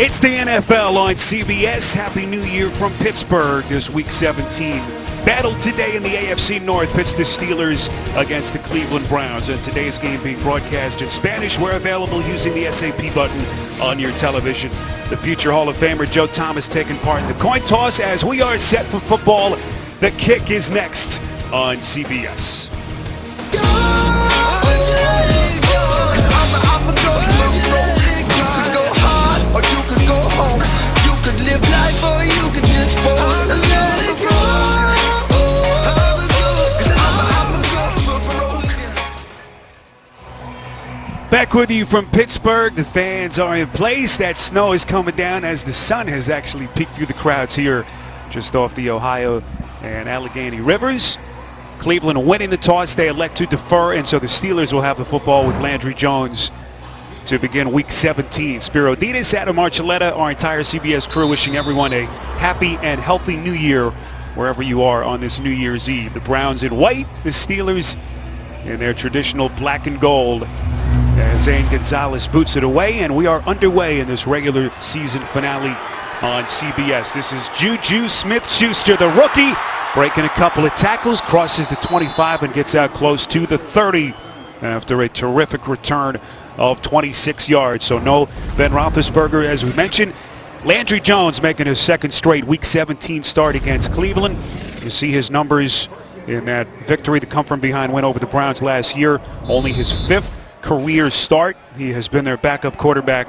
It's the NFL on CBS. Happy New Year from Pittsburgh. This Week 17 battle today in the AFC North pits the Steelers against the Cleveland Browns. And today's game being broadcast in Spanish. We're available using the SAP button on your television. The future Hall of Famer Joe Thomas taking part in the coin toss as we are set for football. The kick is next on CBS. Back with you from Pittsburgh. The fans are in place. That snow is coming down as the sun has actually peeked through the crowds here just off the Ohio and Allegheny Rivers. Cleveland winning the toss. They elect to defer, and so the Steelers will have the football with Landry Jones to begin Week 17. Spiro Ditas, Adam Archuleta, our entire CBS crew wishing everyone a happy and healthy New Year wherever you are on this New Year's Eve. The Browns in white, the Steelers in their traditional black and gold. As Zane Gonzalez boots it away, and we are underway in this regular season finale on CBS. This is Juju Smith-Schuster, the rookie, breaking a couple of tackles, crosses the 25 and gets out close to the 30 after a terrific return of 26 yards. So no Ben Roethlisberger, as we mentioned. Landry Jones making his second straight Week 17 start against Cleveland. You see his numbers in that victory, the come from behind win over the Browns last year. Only his fifth career start. He has been their backup quarterback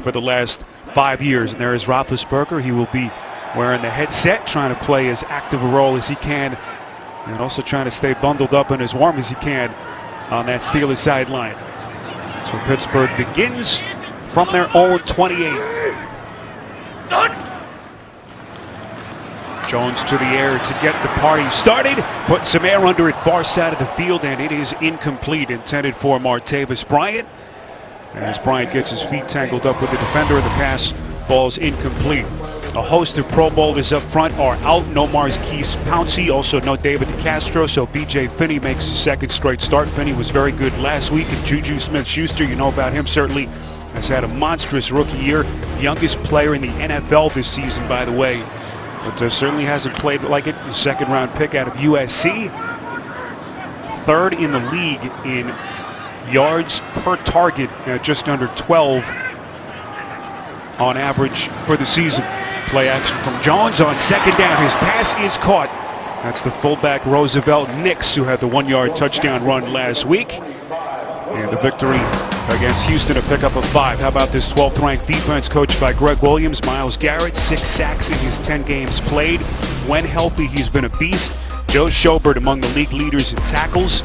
for the last 5 years. And there is Roethlisberger. He will be wearing the headset, trying to play as active a role as he can, and also trying to stay bundled up and as warm as he can on that Steelers sideline. So Pittsburgh begins from their own 28. Jones to the air to get the party started. Put some air under it, far side of the field, and it is incomplete. Intended for Martavis Bryant. As Bryant gets his feet tangled up with the defender, the pass falls incomplete. A host of Pro Bowlers up front are out. No Marquise Pouncey, also no David DeCastro, so B.J. Finney makes his second straight start. Finney was very good last week, and Juju Smith-Schuster, you know about him certainly, has had a monstrous rookie year. Youngest player in the NFL this season, by the way. But certainly hasn't played like it. The second-round pick out of USC. Third in the league in yards per target, just under 12 on average for the season. Play action from Jones on second down. His pass is caught. That's the fullback Roosevelt Nix, who had the 1-yard touchdown run last week. And the victory against Houston, a pickup of 5. How about this 12th ranked defense coached by Greg Williams? Myles Garrett, 6 sacks in his 10 games played. When healthy, he's been a beast. Joe Schobert, among the league leaders in tackles,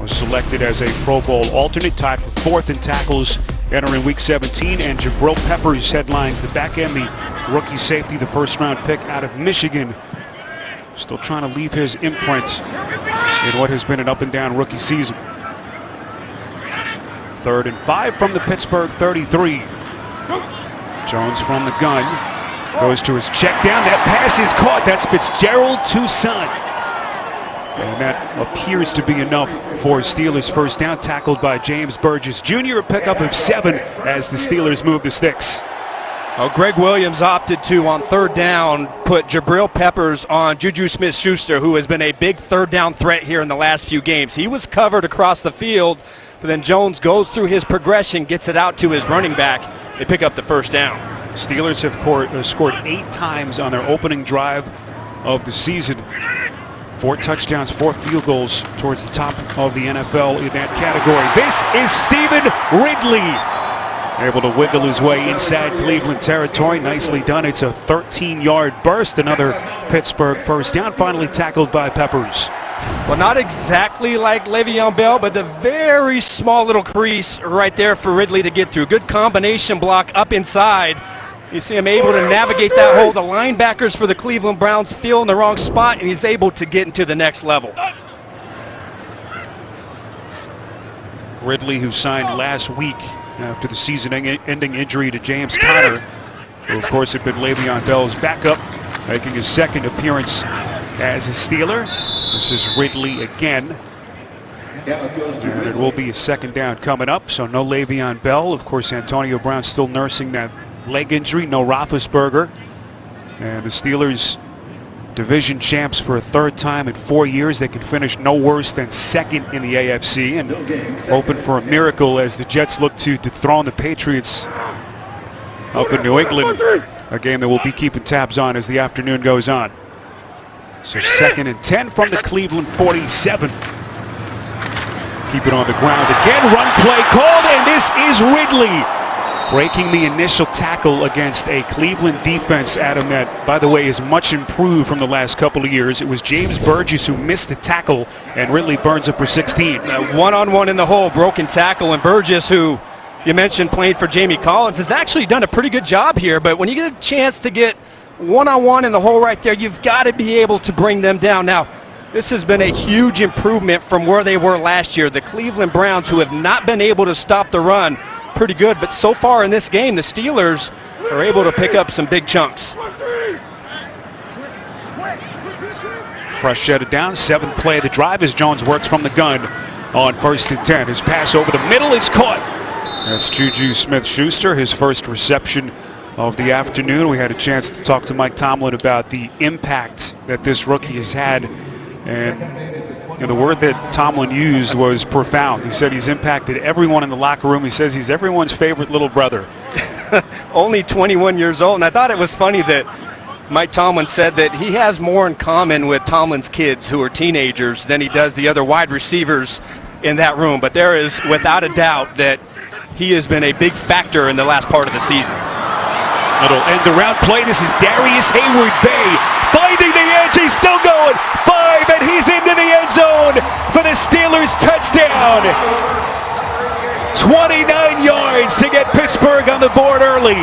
was selected as a Pro Bowl alternate, tied for 4th in tackles entering Week 17. And Jabril Peppers headlines the back end, the rookie safety, the first-round pick out of Michigan. Still trying to leave his imprint in what has been an up-and-down rookie season. 3rd and 5 from the Pittsburgh 33. Jones from the gun. Goes to his check down. That pass is caught. That's Fitzgerald Toussaint. And that appears to be enough for Steelers first down. Tackled by James Burgess Jr. A pickup of 7 as the Steelers move the sticks. Well, Greg Williams opted to, on 3rd down, put Jabril Peppers on Juju Smith-Schuster, who has been a big 3rd down threat here in the last few games. He was covered across the field, but then Jones goes through his progression, gets it out to his running back. They pick up the first down. Steelers have scored 8 times on their opening drive of the season. 4 touchdowns, 4 field goals, towards the top of the NFL in that category. This is Stephen Ridley, able to wiggle his way inside Cleveland territory. Nicely done. It's a 13-yard burst. Another Pittsburgh first down, finally tackled by Peppers. Well, not exactly like Le'Veon Bell, but the very small little crease right there for Ridley to get through. Good combination block up inside. You see him able to navigate that hole. The linebackers for the Cleveland Browns feel in the wrong spot, and he's able to get into the next level. Ridley, who signed last week after the season-ending injury to James Conner, who of course had been Le'Veon Bell's backup, making his second appearance as a Steeler. This is Ridley again. And it will be a second down coming up, so no Le'Veon Bell. Of course, Antonio Brown still nursing that leg injury, no Roethlisberger. And the Steelers, division champs for a third time in 4 years. They can finish no worse than second in the AFC, and hoping for a miracle as the Jets look to dethrone the Patriots up in New England. A game that we'll be keeping tabs on as the afternoon goes on. So 2nd and 10 from the Cleveland 47. Keep it on the ground again. Run play called, and this is Ridley breaking the initial tackle against a Cleveland defense, Adam, that, by the way, is much improved from the last couple of years. It was James Burgess who missed the tackle, and Ridley burns it for 16. One-on-one in the hole, broken tackle, and Burgess, who you mentioned playing for Jamie Collins, has actually done a pretty good job here. But when you get a chance to get one-on-one in the hole right there, you've got to be able to bring them down. Now, this has been a huge improvement from where they were last year. The Cleveland Browns, who have not been able to stop the run, pretty good. But so far in this game, the Steelers are able to pick up some big chunks. Fresh shutted down, 7th play of the drive as Jones works from the gun on 1st and 10. His pass over the middle is caught. That's Juju Smith-Schuster, his first reception of the afternoon. We had a chance to talk to Mike Tomlin about the impact that this rookie has had. And the word that Tomlin used was profound. He said he's impacted everyone in the locker room. He says he's everyone's favorite little brother. Only 21 years old, and I thought it was funny that Mike Tomlin said that he has more in common with Tomlin's kids, who are teenagers, than he does the other wide receivers in that room. But there is, without a doubt, that he has been a big factor in the last part of the season. Little end around play. This is Darius Hayward-Bay finding the edge. He's still going. 5, and he's into the end zone for the Steelers touchdown. 29 yards to get Pittsburgh on the board early.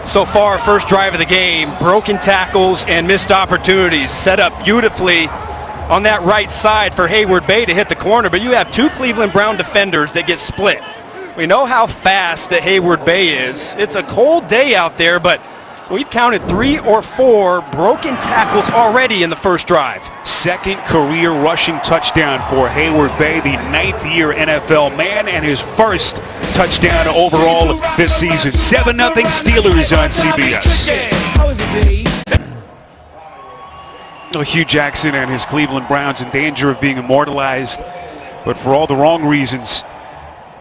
So far, first drive of the game, broken tackles and missed opportunities. Set up beautifully on that right side for Hayward-Bay to hit the corner, but you have 2 Cleveland Brown defenders that get split. We know how fast that Hayward-Bay is. It's a cold day out there, but we've counted 3 or 4 broken tackles already in the first drive. 2nd career rushing touchdown for Hayward-Bay, the 9th-year NFL man, and his first touchdown overall this season. 7-0 Steelers on CBS. Hugh Jackson and his Cleveland Browns in danger of being immortalized, but for all the wrong reasons.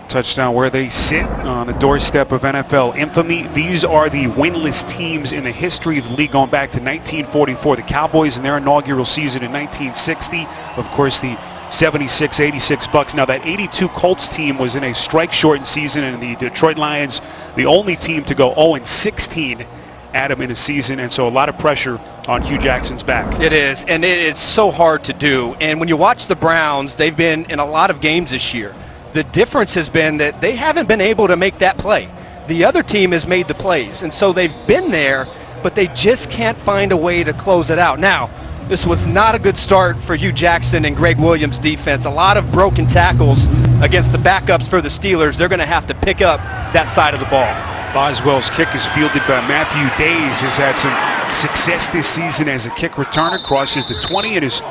Touchdown where they sit on the doorstep of NFL infamy. These are the winless teams in the history of the league going back to 1944. The Cowboys in their inaugural season in 1960. Of course, the 76-86 Bucks. Now that 82 Colts team was in a strike-shortened season, and the Detroit Lions, the only team to go 0-16 Adam in a season, and so a lot of pressure on Hugh Jackson's back. It is, and it's so hard to do. And when you watch the Browns, they've been in a lot of games this year. The difference has been that they haven't been able to make that play. The other team has made the plays, and so they've been there, but they just can't find a way to close it out. Now, this was not a good start for Hugh Jackson and Greg Williams' defense. A lot of broken tackles against the backups for the Steelers. They're going to have to pick up that side of the ball. Boswell's kick is fielded by Matthew Days. Has had some success this season as a kick returner. Crosses the 20 and is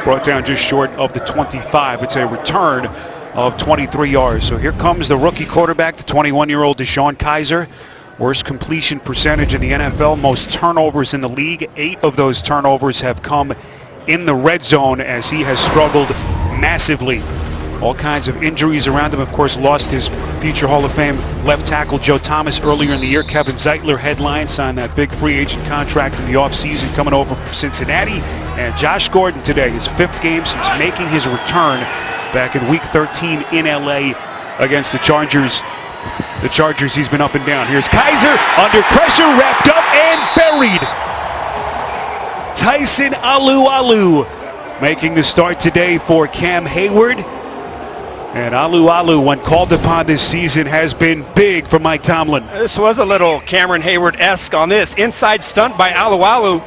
brought down just short of the 25. It's a return of 23 yards. So here comes the rookie quarterback, the 21-year-old DeShone Kizer. Worst completion percentage in the NFL, most turnovers in the league. 8 of those turnovers have come in the red zone as he has struggled massively. All kinds of injuries around him. Of course, lost his future Hall of Fame left tackle Joe Thomas earlier in the year. Kevin Zeitler headline, signed that big free agent contract in the offseason coming over from Cincinnati. And Josh Gordon today, his 5th game since making his return back in Week 13 in LA against the Chargers. The Chargers, he's been up and down. Here's Kizer under pressure, wrapped up and buried. Tyson Alualu making the start today for Cam Hayward. And Alualu, when called upon this season, has been big for Mike Tomlin. This was a little Cameron Hayward-esque on this. Inside stunt by Alualu,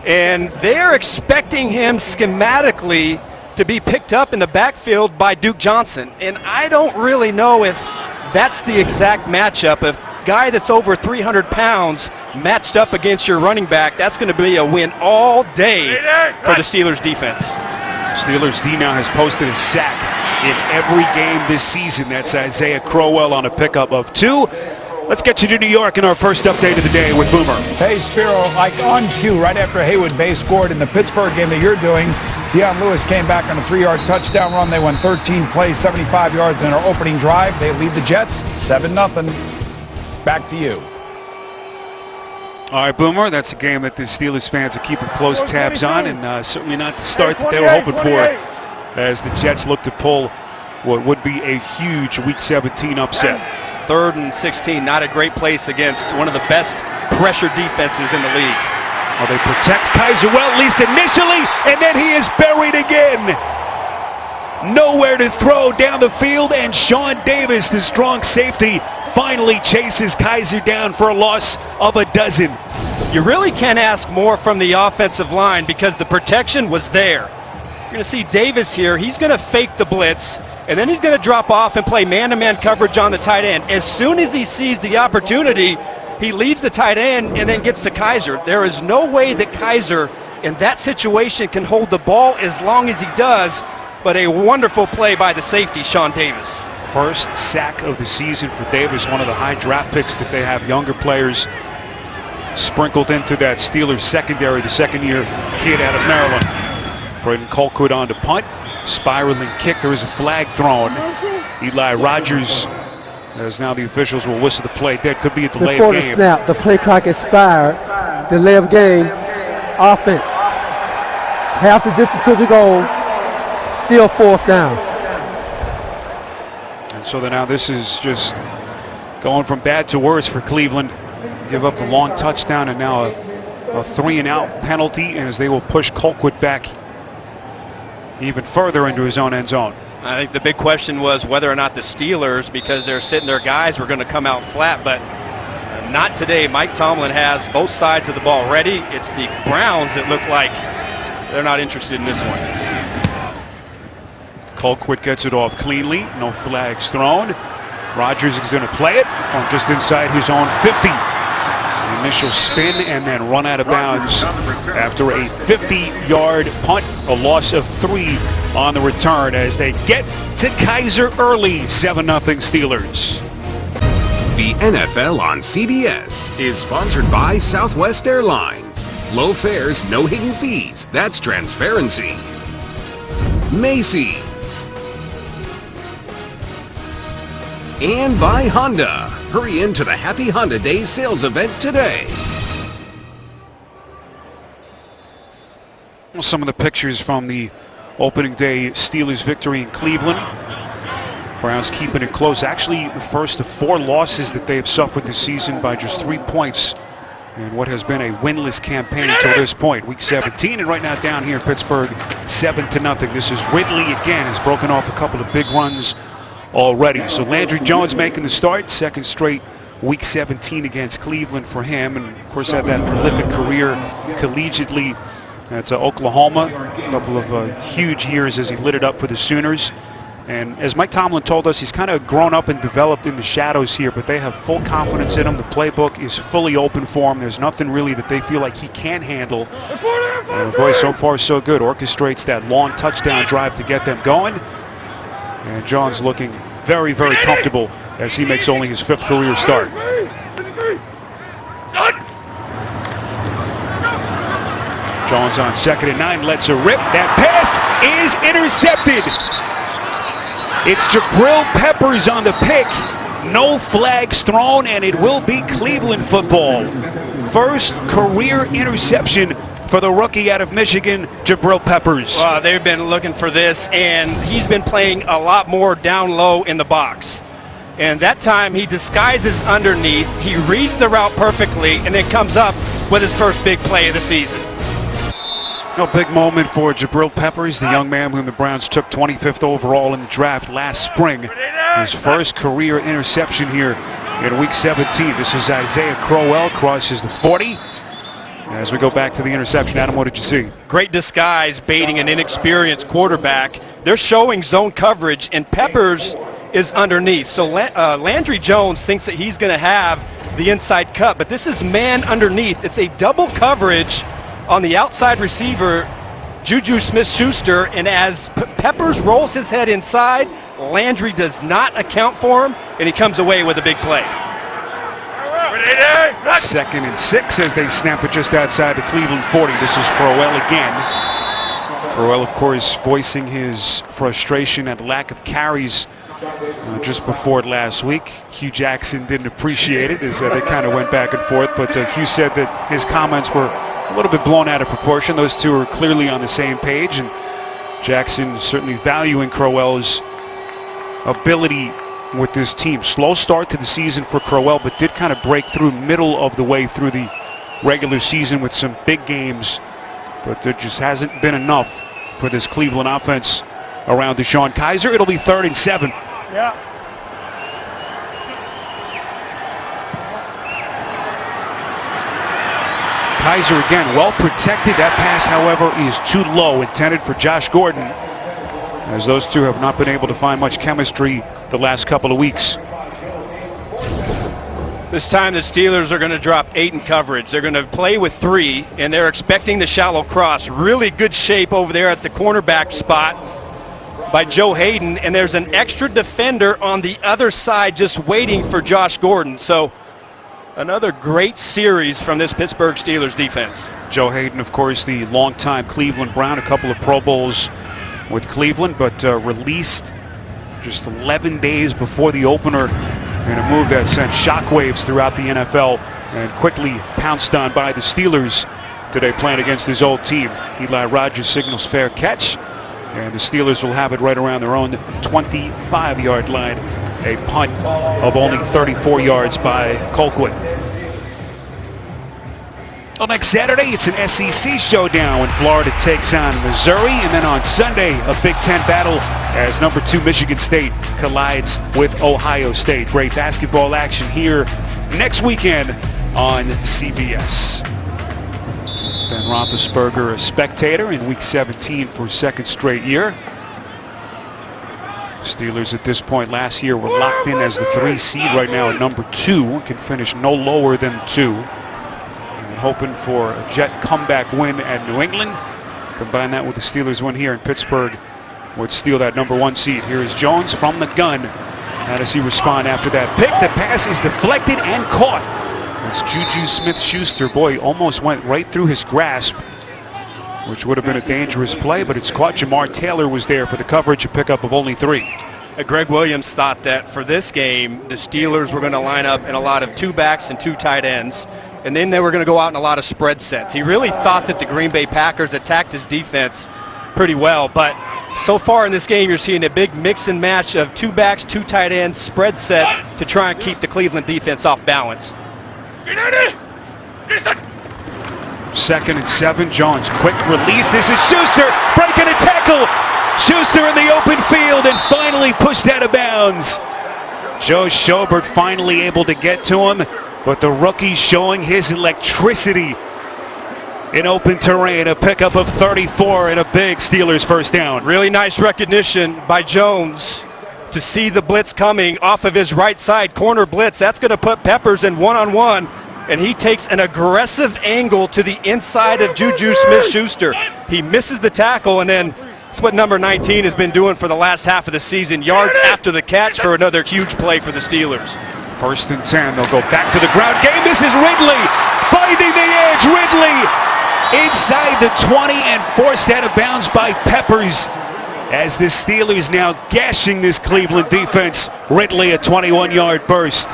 and they're expecting him schematically to be picked up in the backfield by Duke Johnson. And I don't really know if that's the exact matchup. If guy that's over 300 pounds matched up against your running back, that's going to be a win all day for the Steelers defense. Steelers D now has posted a sack in every game this season. That's Isaiah Crowell on a pickup of 2. Let's get you to New York in our first update of the day with Boomer. Hey, Spiro, like on cue, right after Haywood Bay scored in the Pittsburgh game that you're doing, Deion Lewis came back on a 3-yard touchdown run. They won 13 plays, 75 yards in our opening drive. They lead the Jets 7-0. Back to you. All right, Boomer, that's a game that the Steelers fans are keeping close tabs on, and certainly not the start that they were hoping for as the Jets look to pull what would be a huge Week 17 upset. 3rd and 16, not a great place against one of the best pressure defenses in the league. Well, they protect Kaiser well, at least initially, and then he is buried again. Nowhere to throw down the field, and Sean Davis, the strong safety, finally chases Kaiser down for a loss of 12. You really can't ask more from the offensive line because the protection was there. You're going to see Davis here. He's going to fake the blitz, and then he's going to drop off and play man-to-man coverage on the tight end. As soon as he sees the opportunity, he leaves the tight end and then gets to Kaiser. There is no way that Kaiser in that situation can hold the ball as long as he does, but a wonderful play by the safety, Sean Davis. First sack of the season for Davis, one of the high draft picks that they have, younger players sprinkled into that Steelers secondary, the second-year kid out of Maryland. Braden Colquitt on to punt, spiraling kick. There is a flag thrown. Eli Rogers, as now the officials will whistle the play. That could be a delay Before of the game. snap, the play clock expired. Delay of game, offense. Half the distance to the goal, still 4th down. And so now this is just going from bad to worse for Cleveland. Give up the long touchdown and now a 3-and-out penalty as they will push Colquitt back even further into his own end zone. I think the big question was whether or not the Steelers, because they're sitting their guys, were going to come out flat, but not today. Mike Tomlin has both sides of the ball ready. It's the Browns that look like they're not interested in this one. Colquitt gets it off cleanly. No flags thrown. Rogers is going to play it from just inside his own 50. The initial spin and then run out of bounds after a 50-yard punt. A loss of 3 on the return as they get to Kaiser early. 7-0 Steelers. The NFL on CBS is sponsored by Southwest Airlines. Low fares, no hidden fees. That's transparency. Macy's. And by Honda. Hurry into the Happy Honda Days sales event today. Well, some of the pictures from the opening day Steelers victory in Cleveland. Browns keeping it close. Actually, the first of 4 losses that they have suffered this season by just 3 points in what has been a winless campaign until this point. Week 17, and right now down here in Pittsburgh, 7-0. This is Ridley again, has broken off a couple of big runs already. So Landry Jones making the start, second straight Week 17 against Cleveland for him, and of course had that prolific career collegiately at Oklahoma. A couple of huge years as he lit it up for the Sooners. And as Mike Tomlin told us, he's kind of grown up and developed in the shadows here, but they have full confidence in him. The playbook is fully open for him. There's nothing really that they feel like he can't handle. And boy, so far so good. Orchestrates that long touchdown drive to get them going. And Jones looking very, very comfortable as he makes only his 5th career start. Jones on 2nd and 9, lets a rip. That pass is intercepted. It's Jabril Peppers on the pick. No flags thrown, and it will be Cleveland football. First career interception for the rookie out of Michigan, Jabril Peppers. They've been looking for this, and he's been playing a lot more down low in the box. And that time he disguises underneath, he reads the route perfectly, and then comes up with his first big play of the season. A big moment for Jabril Peppers, the young man whom the Browns took 25th overall in the draft last spring. His first career interception here in Week 17. This is Isaiah Crowell, crosses the 40. As we go back to the interception, Adam, what did you see? Great disguise, baiting an inexperienced quarterback. They're showing zone coverage, and Peppers is underneath. So Landry Jones thinks that he's going to have the inside cut, but this is man underneath. It's a double coverage on the outside receiver, Juju Smith-Schuster, and as Peppers rolls his head inside, Landry does not account for him, and he comes away with a big play. 2nd and 6 as they snap it just outside the Cleveland 40. This is Crowell again. Crowell, of course, voicing his frustration at lack of carries just before last week. Hugh Jackson didn't appreciate it as they kind of went back and forth, but Hugh said that his comments were a little bit blown out of proportion. Those two are clearly on the same page, and Jackson certainly valuing Crowell's ability with this team. Slow start to the season for Crowell, but did kind of break through middle of the way through the regular season with some big games, but there just hasn't been enough for this Cleveland offense around DeShone Kizer. It'll be 3rd and 7. Yeah. Kizer again, well protected. That pass, however, is too low, intended for Josh Gordon, as those two have not been able to find much chemistry the last couple of weeks. This time the Steelers are going to drop 8 in coverage. They're going to play with 3, and they're expecting the shallow cross. Really good shape over there at the cornerback spot by Joe Hayden, and there's an extra defender on the other side just waiting for Josh Gordon. So another great series from this Pittsburgh Steelers defense. Joe Hayden, of course, the longtime Cleveland Brown, a couple of Pro Bowls with Cleveland, but released just 11 days before the opener in a move that sent shockwaves throughout the NFL and quickly pounced on by the Steelers today playing against his old team. Eli Rogers signals fair catch, and the Steelers will have it right around their own 25-yard line. A punt of only 34 yards by Colquitt. Well, next Saturday, it's an SEC showdown when Florida takes on Missouri. And then on Sunday, a Big Ten battle as number 2 Michigan State collides with Ohio State. Great basketball action here next weekend on CBS. Ben Roethlisberger, a spectator in Week 17 for 2nd straight year. Steelers at this point last year were locked in as the 3 seed. Right now at number 2, can finish no lower than 2. And hoping for a Jet comeback win at New England. Combine that with the Steelers win here in Pittsburgh, would steal that number 1 seed. Here is Jones from the gun. How does he respond after that pick? The pass is deflected and caught. It's Juju Smith-Schuster. Boy, almost went right through his grasp, which would have been a dangerous play, but it's caught. Jamar Taylor was there for the coverage, a pickup of only 3. Greg Williams thought that for this game, the Steelers were going to line up in a lot of 2 backs and 2 tight ends, and then they were going to go out in a lot of spread sets. He really thought that the Green Bay Packers attacked his defense pretty well, but so far in this game, you're seeing a big mix and match of 2 backs, 2 tight ends, spread set to try and keep the Cleveland defense off balance. 2nd and 7. Jones, quick release. This is Schuster breaking a tackle. Schuster in the open field and finally pushed out of bounds. Joe Schobert finally able to get to him, but the rookie showing his electricity in open terrain. A pickup of 34 and a big Steelers first down. Really nice recognition by Jones to see the blitz coming off of his right side, corner blitz. That's going to put Peppers in one-on-one, and he takes an aggressive angle to the inside of Juju Smith-Schuster. He misses the tackle, and then it's what number 19 has been doing for the last half of the season. Yards after the catch for another huge play for the Steelers. 1st and 10. They'll go back to the ground game. This is Ridley finding the edge. Ridley inside the 20 and forced out of bounds by Peppers, as the Steelers now gashing this Cleveland defense. Ridley a 21-yard burst.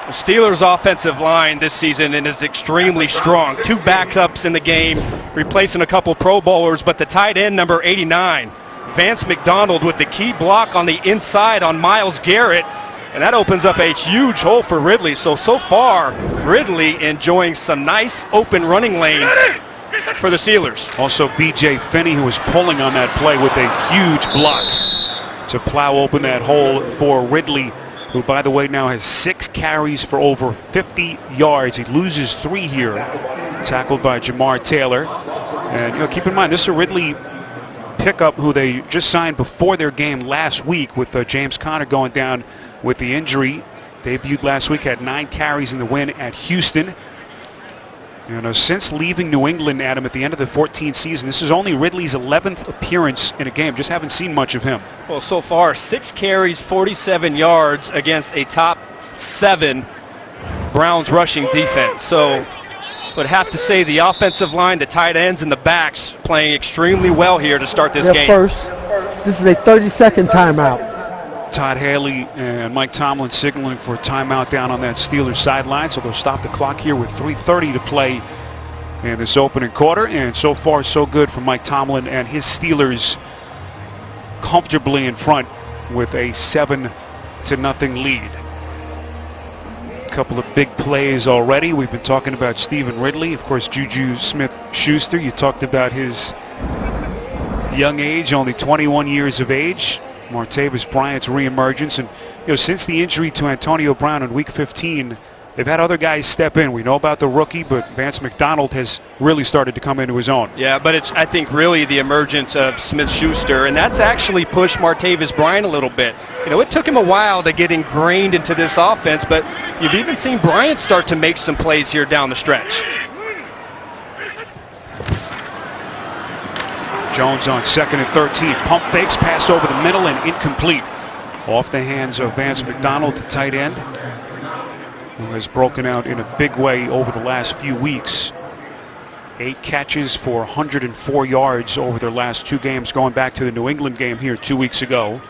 The Steelers' offensive line this season is extremely strong. 2 backups in the game, replacing a couple Pro Bowlers, but the tight end, number 89, Vance McDonald, with the key block on the inside on Myles Garrett, and that opens up a huge hole for Ridley. So far, Ridley enjoying some nice open running lanes for the Steelers. Also, B.J. Finney, who was pulling on that play with a huge block to plow open that hole for Ridley, who, by the way, now has 6 carries for over 50 yards. He loses 3 here, tackled by Jamar Taylor. And keep in mind, this is a Ridley pickup who they just signed before their game last week with James Conner going down with the injury. Debuted last week, had 9 carries in the win at Houston. Since leaving New England, Adam, at the end of the 2014 season, this is only Ridley's 11th appearance in a game. Just haven't seen much of him. Well, so far, 6 carries, 47 yards against a top 7 Browns rushing defense. So would have to say the offensive line, the tight ends, and the backs playing extremely well here to start this game. First, this is a 30-second timeout. Todd Haley and Mike Tomlin signaling for a timeout down on that Steelers sideline, so they'll stop the clock here with 3:30 to play in this opening quarter. And so far, so good for Mike Tomlin and his Steelers, comfortably in front with a 7-0 lead. A couple of big plays already. We've been talking about Stephen Ridley, of course, Juju Smith-Schuster. You talked about his young age, only 21 years of age. Martavis Bryant's reemergence, and since the injury to Antonio Brown in Week 15, they've had other guys step in. We know about the rookie, but Vance McDonald has really started to come into his own. Yeah, but it's, I think, really the emergence of Smith-Schuster, and that's actually pushed Martavis Bryant a little bit. It took him a while to get ingrained into this offense, but you've even seen Bryant start to make some plays here down the stretch. Jones on 2nd and 13. Pump fakes, pass over the middle and incomplete. Off the hands of Vance McDonald, the tight end, who has broken out in a big way over the last few weeks. 8 catches for 104 yards over their last 2 games, going back to the New England game here 2 weeks ago.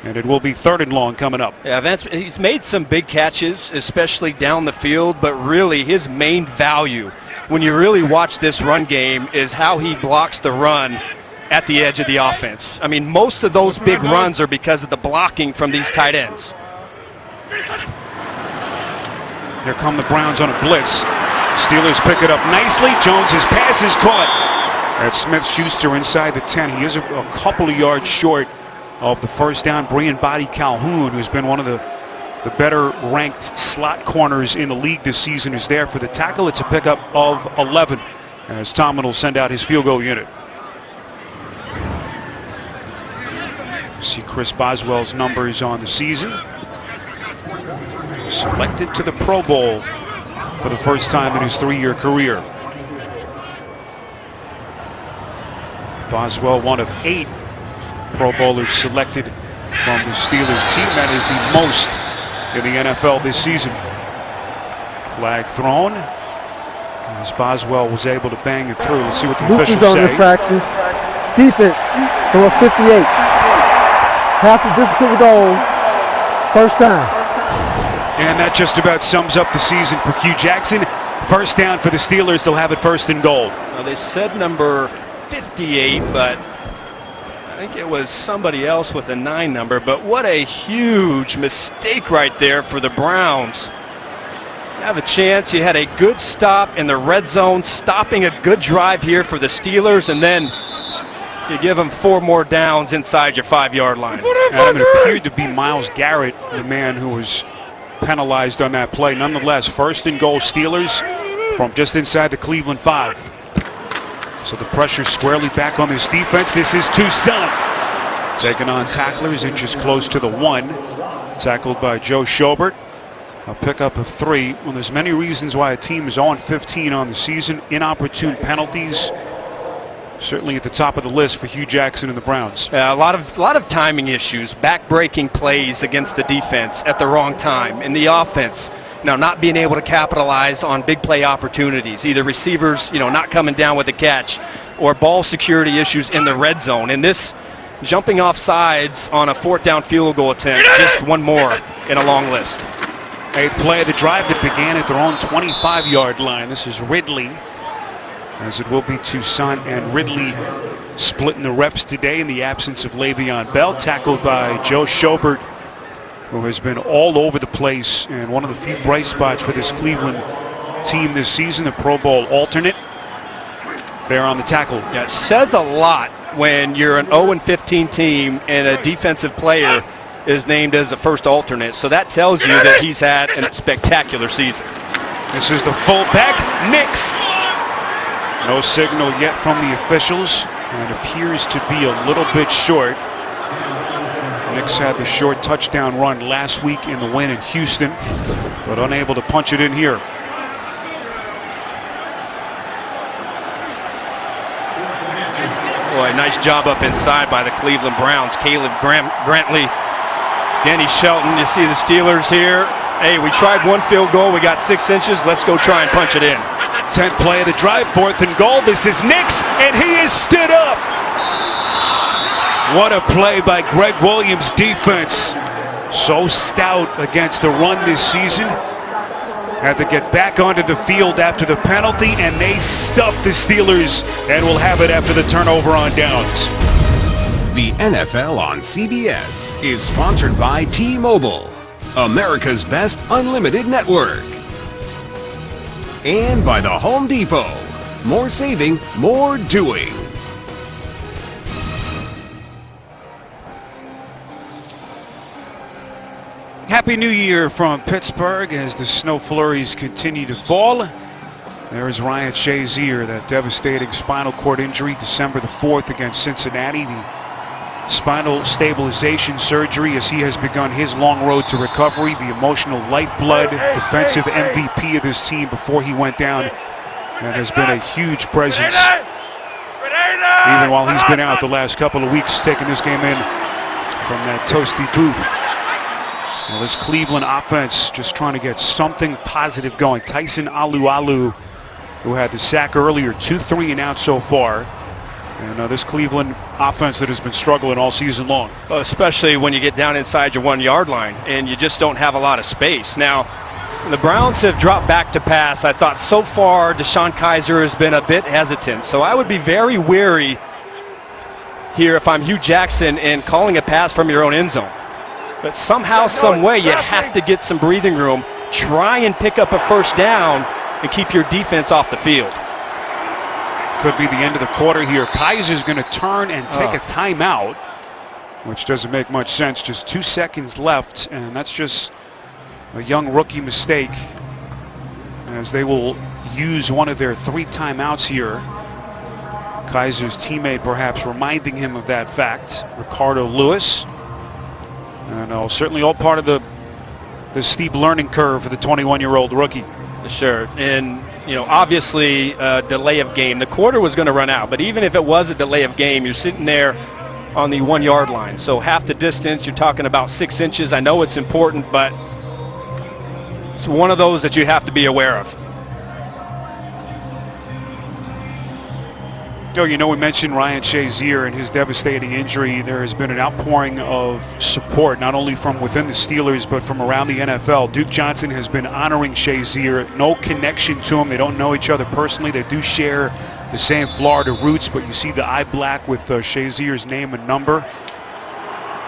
And it will be 3rd and long coming up. Yeah, Vance, he's made some big catches, especially down the field, but really his main value when you really watch this run game is how he blocks the run at the edge of the offense. I mean, most of those big runs are because of the blocking from these tight ends. Here come the Browns on a blitz. Steelers pick it up nicely. Jones's pass is caught. That's Smith-Schuster inside the 10. He is a couple of yards short of the first down. Brian Body Calhoun, who's been one of the better ranked slot corners in the league this season, is there for the tackle. It's a pickup of 11 as Tomlin will send out his field goal unit. See Chris Boswell's numbers on the season. Selected to the Pro Bowl for the first time in his 3-year career. Boswell, one of 8 Pro Bowlers selected from the Steelers team. That is the most in the NFL this season. Flag thrown as Boswell was able to bang it through. Let's see what the officials on say. infraction. Defense, number 58. Half the distance to the goal, first down. And that just about sums up the season for Hugh Jackson. First down for the Steelers. They'll have it 1st and goal. Well, they said number 58, but I think it was somebody else with a 9 number. But what a huge mistake right there for the Browns. You have a chance. You had a good stop in the red zone, stopping a good drive here for the Steelers, and then you give them 4 more downs inside your 5-yard line. Adam, it appeared to be Myles Garrett, the man who was penalized on that play. Nonetheless, 1st and goal Steelers from just inside the Cleveland 5. So the pressure squarely back on this defense. This is Toussaint taking on tacklers, inches close to the 1. Tackled by Joe Schobert. A pickup of 3. Well, there's many reasons why a team is 0-15 on the season. Inopportune penalties, certainly at the top of the list for Hugh Jackson and the Browns. A lot of timing issues, back-breaking plays against the defense at the wrong time, and the offense, not being able to capitalize on big play opportunities, either receivers, not coming down with a catch, or ball security issues in the red zone. And this jumping off sides on a 4th down field goal attempt, just one more in a long list. 8th play of the drive that began at their own 25-yard line. This is Ridley, as it will be Toussaint and Ridley splitting the reps today in the absence of Le'Veon Bell. Tackled by Joe Schobert, who has been all over the place and one of the few bright spots for this Cleveland team this season, the Pro Bowl alternate. There on the tackle. Yeah, it says a lot when you're an 0-15 team and a defensive player is named as the first alternate. So that tells you that he's had a spectacular season. This is the fullback, Nix. No signal yet from the officials. and appears to be a little bit short. Knicks had the short touchdown run last week in the win in Houston, but unable to punch it in here. Boy, nice job up inside by the Cleveland Browns. Caleb Grantley, Danny Shelton. You see the Steelers here. Hey, we tried one field goal. We got 6 inches. Let's go try and punch it in. 10th play of the drive, 4th and goal. This is Nix, and he is stood up. What a play by Greg Williams' defense. So stout against the run this season. Had to get back onto the field after the penalty, and they stuffed the Steelers and will have it after the turnover on downs. The NFL on CBS is sponsored by T-Mobile, America's best unlimited network. And by the Home Depot. More saving, more doing. Happy New Year from Pittsburgh as the snow flurries continue to fall. There's Ryan Shazier, that devastating spinal cord injury December the 4th against Cincinnati. The spinal stabilization surgery as he has begun his long road to recovery. The emotional lifeblood, defensive MVP of this team before he went down, and has been a huge presence even while he's been out the last couple of weeks, taking this game in from that toasty booth. Well, this Cleveland offense just trying to get something positive going. Tyson Alualu, who had the sack earlier, 2 3 and out so far. And this Cleveland offense that has been struggling all season long. Especially when you get down inside your 1-yard line and you just don't have a lot of space. Now, the Browns have dropped back to pass. I thought so far DeShone Kizer has been a bit hesitant. So I would be very wary here if I'm Hugh Jackson in calling a pass from your own end zone. But somehow, some way, you have to get some breathing room. Try and pick up a first down and keep your defense off the field. Could be the end of the quarter here. Kaiser's going to turn and take a timeout, which doesn't make much sense. Just 2 seconds left, and that's just a young rookie mistake, as they will use one of their 3 timeouts here. Kaiser's teammate perhaps reminding him of that fact, Ricardo Lewis. And certainly all part of the steep learning curve for the 21-year-old rookie. Sure, and obviously delay of game. The quarter was going to run out, but even if it was a delay of game, you're sitting there on the 1-yard line. So half the distance, you're talking about 6 inches. I know it's important, but it's one of those that you have to be aware of. We mentioned Ryan Shazier and his devastating injury. There has been an outpouring of support, not only from within the Steelers, but from around the NFL. Duke Johnson has been honoring Shazier. No connection to him. They don't know each other personally. They do share the same Florida roots, but you see the eye black with Shazier's name and number.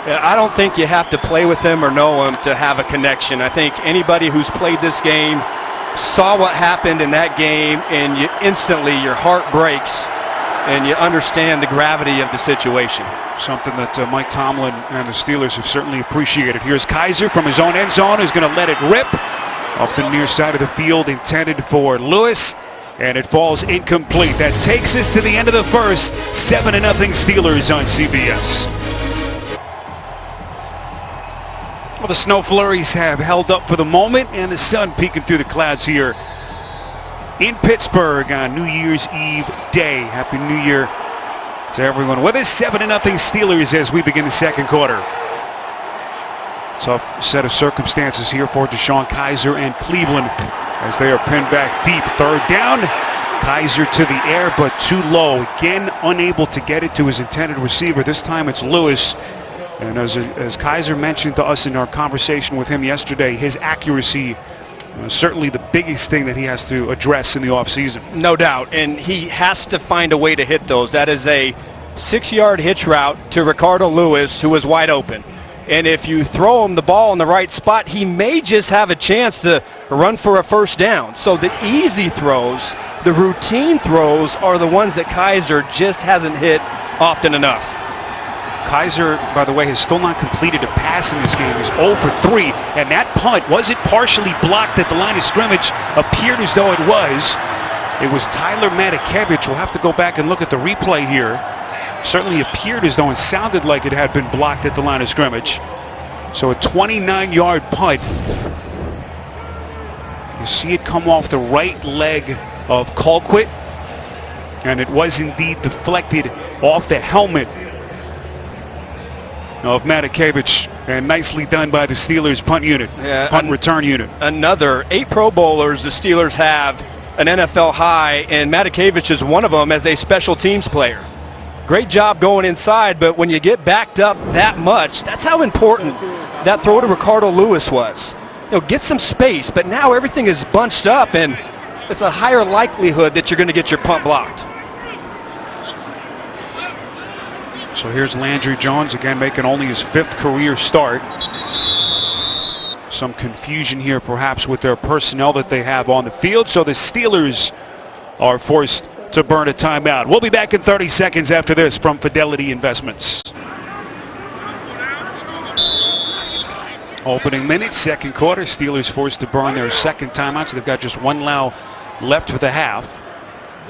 I don't think you have to play with him or know him to have a connection. I think anybody who's played this game saw what happened in that game, and your heart breaks. And you understand the gravity of the situation. Something that Mike Tomlin and the Steelers have certainly appreciated. Here's Kizer from his own end zone, who's going to let it rip up the near side of the field, intended for Lewis, and it falls incomplete. That takes us to the end of the first. 7-0 Steelers on CBS. Well, the snow flurries have held up for the moment, and the sun peeking through the clouds here in Pittsburgh on New Year's Eve day. Happy New Year to everyone with us. 7-0 Steelers as we begin the second quarter. Tough set of circumstances here for DeShone Kizer and Cleveland as they are pinned back deep. 3rd down. Kizer to the air, but too low. Again, unable to get it to his intended receiver. This time it's Lewis. And as Kizer mentioned to us in our conversation with him yesterday, his accuracy certainly the biggest thing that he has to address in the offseason. No doubt, and he has to find a way to hit those. That is a 6-yard hitch route to Ricardo Lewis, who was wide open. And if you throw him the ball in the right spot, he may just have a chance to run for a first down. So the easy throws, the routine throws, are the ones that Kizer just hasn't hit often enough. Kizer, by the way, has still not completed a pass in this game. He's 0 for 3, and that punt, was it partially blocked at the line of scrimmage? Appeared as though it was. It was Tyler Matakevich. We'll have to go back and look at the replay here. certainly appeared as though it sounded like it had been blocked at the line of scrimmage. So a 29-yard punt. You see it come off the right leg of Colquitt, and it was indeed deflected off the helmet of Matakevich, and nicely done by the Steelers punt unit, punt return unit. Another 8 Pro Bowlers the Steelers have an NFL high, and Matakevich is one of them as a special teams player. Great job going inside, but when you get backed up that much, that's how important that throw to Ricardo Lewis was. Get some space, but now everything is bunched up, and it's a higher likelihood that you're going to get your punt blocked. So here's Landry Jones again, making only his 5th career start. Some confusion here perhaps with their personnel that they have on the field. So the Steelers are forced to burn a timeout. We'll be back in 30 seconds after this from Fidelity Investments. Opening minute, second quarter. Steelers forced to burn their second timeout, so they've got just 1 now left for the half.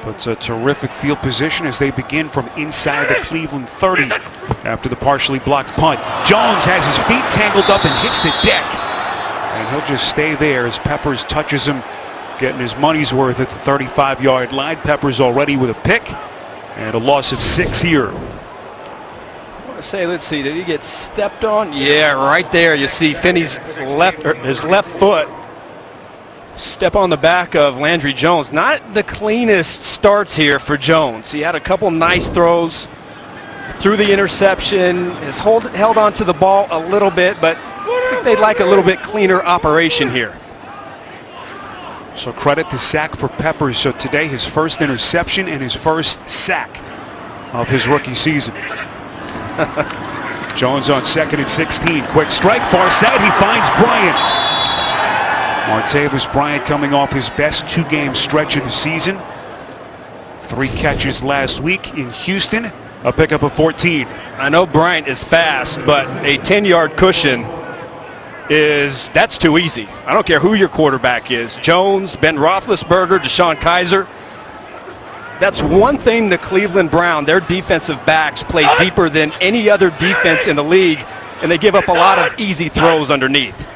But it's a terrific field position as they begin from inside the Cleveland 30 after the partially blocked punt. Jones has his feet tangled up and hits the deck. And he'll just stay there as Peppers touches him, getting his money's worth at the 35-yard line. Peppers already with a pick and a loss of 6 here. I want to say, let's see, did he get stepped on? Yeah, right there. You see Finney's his left foot step on the back of Landry Jones. Not the cleanest starts here for Jones. He had a couple nice throws, threw the interception, has held on to the ball a little bit, but I think they'd like a little bit cleaner operation here. So credit the sack for Peppers. So today his first interception and his first sack of his rookie season. Jones on 2nd and 16. Quick strike, far side. He finds Bryant. Martavis Bryant coming off his best 2-game stretch of the season. 3 catches last week in Houston, a pickup of 14. I know Bryant is fast, but a 10-yard cushion that's too easy. I don't care who your quarterback is. Jones, Ben Roethlisberger, Deshaun Kaiser. That's one thing the Cleveland Browns, their defensive backs, play deeper than any other defense in the league, and they give up a lot of easy throws underneath.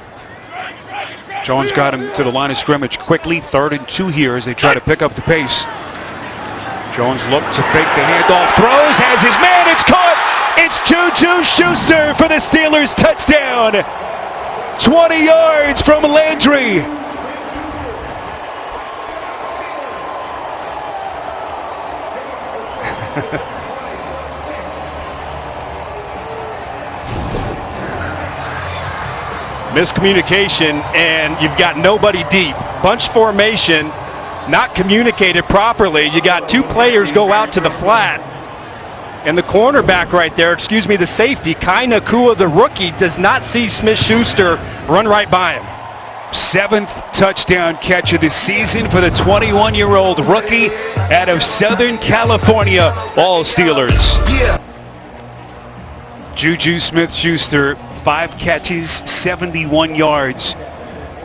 Jones got him to the line of scrimmage quickly. 3rd and 2 here as they try to pick up the pace. Jones looked to fake the handoff. Throws, has his man. It's caught. It's Juju Schuster for the Steelers touchdown. 20 yards from Landry. Miscommunication, and you've got nobody deep. Bunch formation, not communicated properly. You got 2 players go out to the flat, and the cornerback right there, the safety, Kai Nakua, the rookie, does not see Smith-Schuster run right by him. 7th touchdown catch of the season for the 21-year-old rookie out of Southern California. All Steelers. Yeah. Juju Smith-Schuster, 5 catches, 71 yards,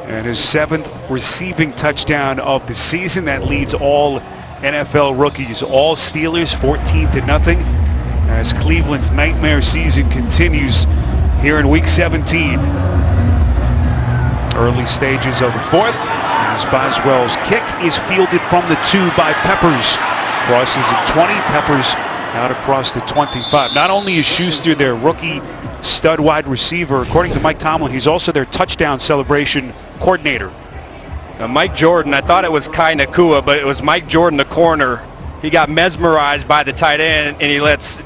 and his 7th receiving touchdown of the season. That leads all NFL rookies. All Steelers 14-0 as Cleveland's nightmare season continues here in Week 17. Early stages of the 4th as Boswell's kick is fielded from the 2 by Peppers. Crosses the 20, Peppers out across the 25. Not only is Schuster their rookie stud wide receiver, according to Mike Tomlin, he's also their touchdown celebration coordinator. Mike Jordan, I thought it was Kai Nakua, but it was Mike Jordan, the corner. He got mesmerized by the tight end, and he lets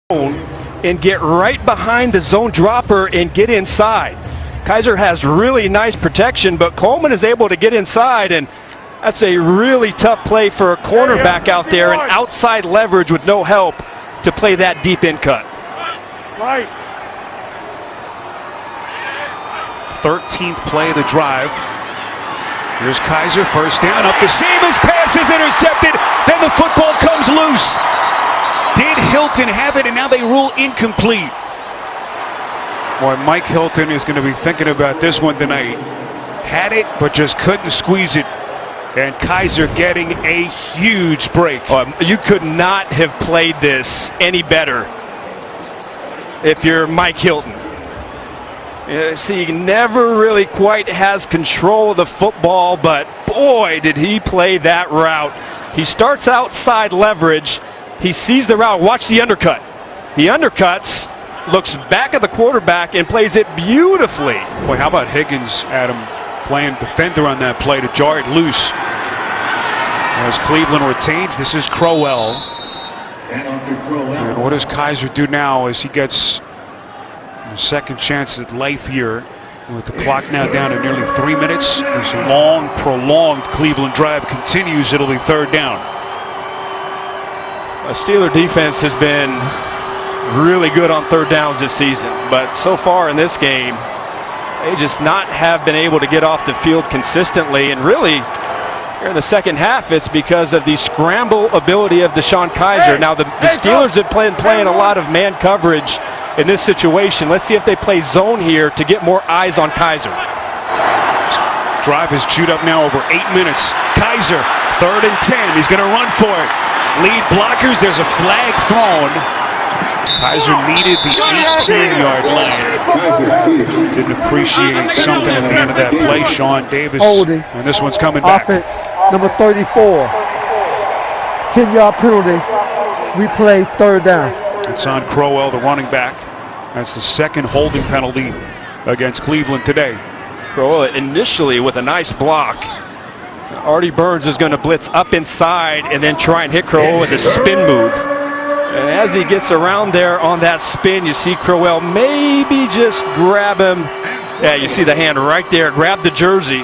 and get right behind the zone dropper and get inside. Kaiser has really nice protection, but Coleman is able to get inside, and that's a really tough play for a cornerback out there, and outside leverage with no help to play that deep in cut. 13th play of the drive. Here's Kaiser, first down, up the seam, his pass is intercepted, then the football comes loose. Did Hilton have it, and now they rule incomplete? Boy, Mike Hilton is going to be thinking about this one tonight. Had it, but just couldn't squeeze it. And Kaiser getting a huge break. You could not have played this any better if you're Mike Hilton. See, he never really quite has control of the football, but boy, did he play that route. He starts outside leverage. He sees the route. Watch the undercut. He undercuts, looks back at the quarterback, and plays it beautifully. Boy, how about Higgins, Adam, playing defender on that play to jar it loose. As Cleveland retains, this is Crowell. And what does Kaiser do now as he gets a second chance at life here with the clock now down to nearly 3 minutes? This long, prolonged Cleveland drive continues. It'll be third down. A Steeler defense has been really good on third downs this season, but so far in this game, they just not have been able to get off the field consistently, and really here in the second half, it's because of the scramble ability of Deshaun Kaiser. Now the Steelers have playing a lot of man coverage in this situation. Let's see if they play zone here to get more eyes on Kaiser. Drive is chewed up now over 8 minutes. Kaiser, 3rd and 10. He's going to run for it. Lead blockers. There's a flag thrown. Kaiser needed the 18-yard line. Didn't appreciate something at the end of that play. Sean Davis. Holding. And this one's coming back. Offense, number 34. 10-yard penalty. Replay, third down. It's on Crowell, the running back. That's the second holding penalty against Cleveland today. Crowell initially with a nice block. Artie Burns is going to blitz up inside and then try and hit Crowell with a spin move. And as he gets around there on that spin, you see Crowell maybe just grab him. Yeah, you see the hand right there. Grab the jersey.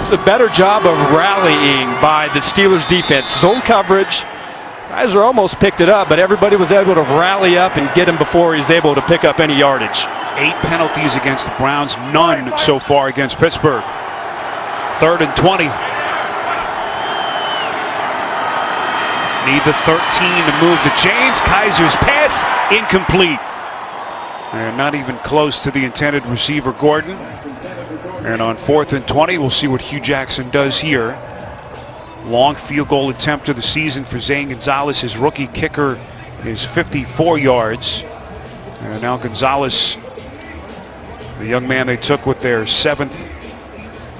It's a better job of rallying by the Steelers defense. Zone coverage. Kaiser almost picked it up, but everybody was able to rally up and get him before he was able to pick up any yardage. 8 penalties against the Browns, none so far against Pittsburgh. 3rd and 20. Need the 13 to move the chains. Kaiser's pass incomplete. And not even close to the intended receiver, Gordon. And on 4th and 20, we'll see what Hugh Jackson does here. Long field goal attempt of the season for Zane Gonzalez. His rookie kicker is 54 yards. And now Gonzalez, the young man they took with their 7th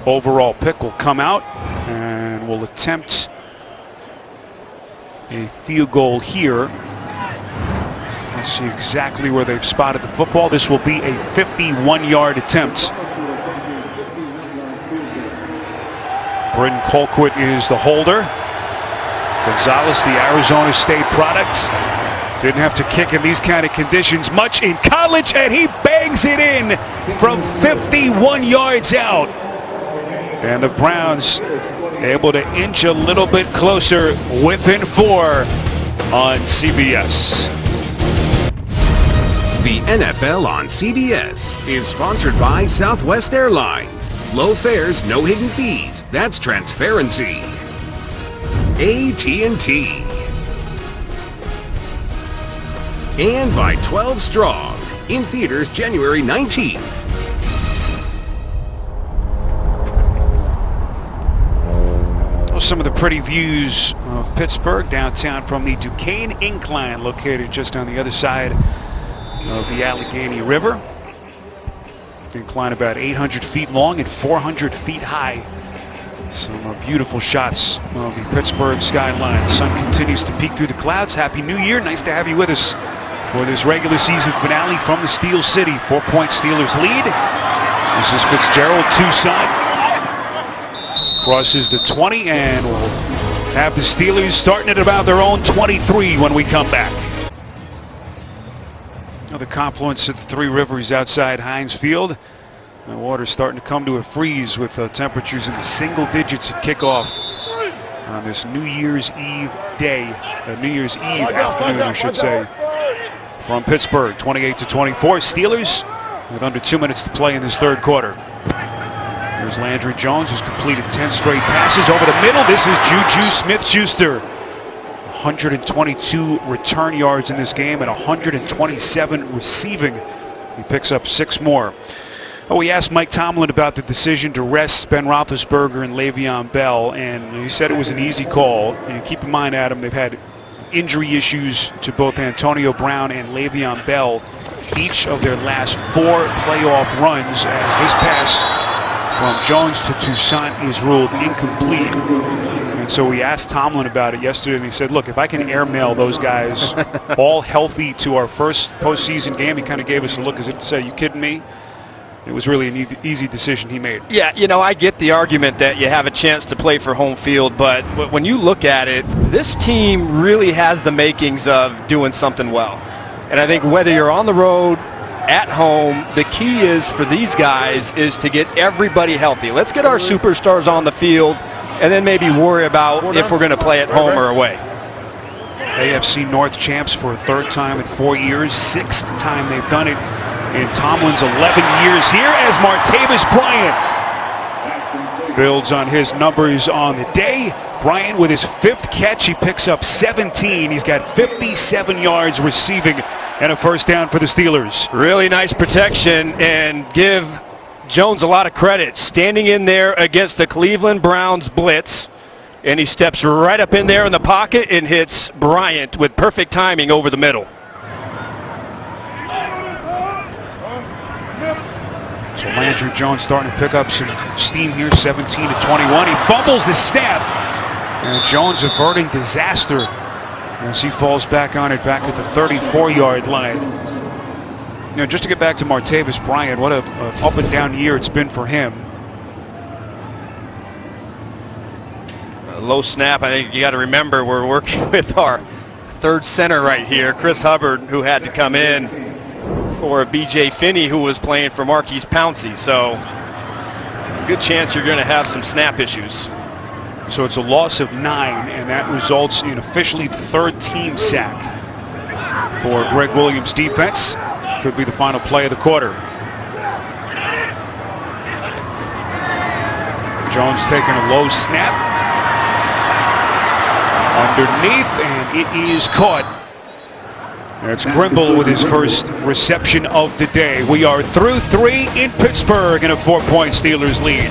overall pick, will come out and will attempt a field goal here. Let's see exactly where they've spotted the football. This will be a 51-yard attempt. Britton Colquitt is the holder. Gonzalez, the Arizona State product, didn't have to kick in these kind of conditions much in college, and he bangs it in from 51 yards out. And the Browns able to inch a little bit closer within 4 on CBS. The NFL on CBS is sponsored by Southwest Airlines. Low fares, no hidden fees. That's transparency. AT&T. And by 12 Strong. In theaters January 19th. Some of the pretty views of Pittsburgh downtown from the Duquesne Incline, located just on the other side of the Allegheny River. The incline about 800 feet long and 400 feet high. Some beautiful shots of the Pittsburgh skyline. The sun continues to peek through the clouds. Happy New Year. Nice to have you with us for this regular season finale from the Steel City. 4-point Steelers lead. This is Fitzgerald, Tucson. Crosses the 20 and will have the Steelers starting at about their own 23 when we come back. The confluence of the Three Rivers outside Heinz Field. The water's starting to come to a freeze with temperatures in the single digits at kickoff on this New Year's Eve day, New Year's Eve afternoon, I should say, from Pittsburgh. 28-24, Steelers with under 2 minutes to play in this third quarter. Here's Landry Jones, who's completed 10 straight passes over the middle. This is Juju Smith-Schuster. 122 return yards in this game and 127 receiving. He picks up 6 more. We asked Mike Tomlin about the decision to rest Ben Roethlisberger and Le'Veon Bell, and he said it was an easy call. And keep in mind, Adam, they've had injury issues to both Antonio Brown and Le'Veon Bell each of their last 4 playoff runs, as this pass from Jones to Toussaint is ruled incomplete. And so we asked Tomlin about it yesterday, and he said, look, if I can airmail those guys all healthy to our first postseason game, he kind of gave us a look as if to say, you kidding me? It was really an easy decision he made. Yeah, you know, I get the argument that you have a chance to play for home field, but when you look at it, this team really has the makings of doing something well. And I think whether you're on the road, at home, the key is for these guys is to get everybody healthy. Let's get our superstars on the field and then maybe worry about if we're going to play at home or away. AFC North champs for a 3rd time in 4 years, 6th time they've done it in Tomlin's 11 years here, as Martavis Bryant builds on his numbers on the day. Bryant with his 5th catch, he picks up 17. He's got 57 yards receiving and a first down for the Steelers. Really nice protection, and give Jones a lot of credit. Standing in there against the Cleveland Browns blitz, and he steps right up in there in the pocket and hits Bryant with perfect timing over the middle. So Landry Jones starting to pick up some steam here, 17-21. He fumbles the snap, and Jones averting disaster as he falls back on it back at the 34-yard line. You know, just to get back to Martavis Bryant, what a up and down year it's been for him. A low snap. I think you got to remember we're working with our 3rd center right here, Chris Hubbard, who had to come in for B.J. Finney, who was playing for Marquise Pouncey. So good chance you're going to have some snap issues. So it's a loss of 9, and that results in officially the 3rd team sack for Greg Williams' defense. Could be the final play of the quarter. Jones taking a low snap underneath, and it is caught. It's Grimble with his first reception of the day. We are through 3 in Pittsburgh in a 4-point Steelers lead.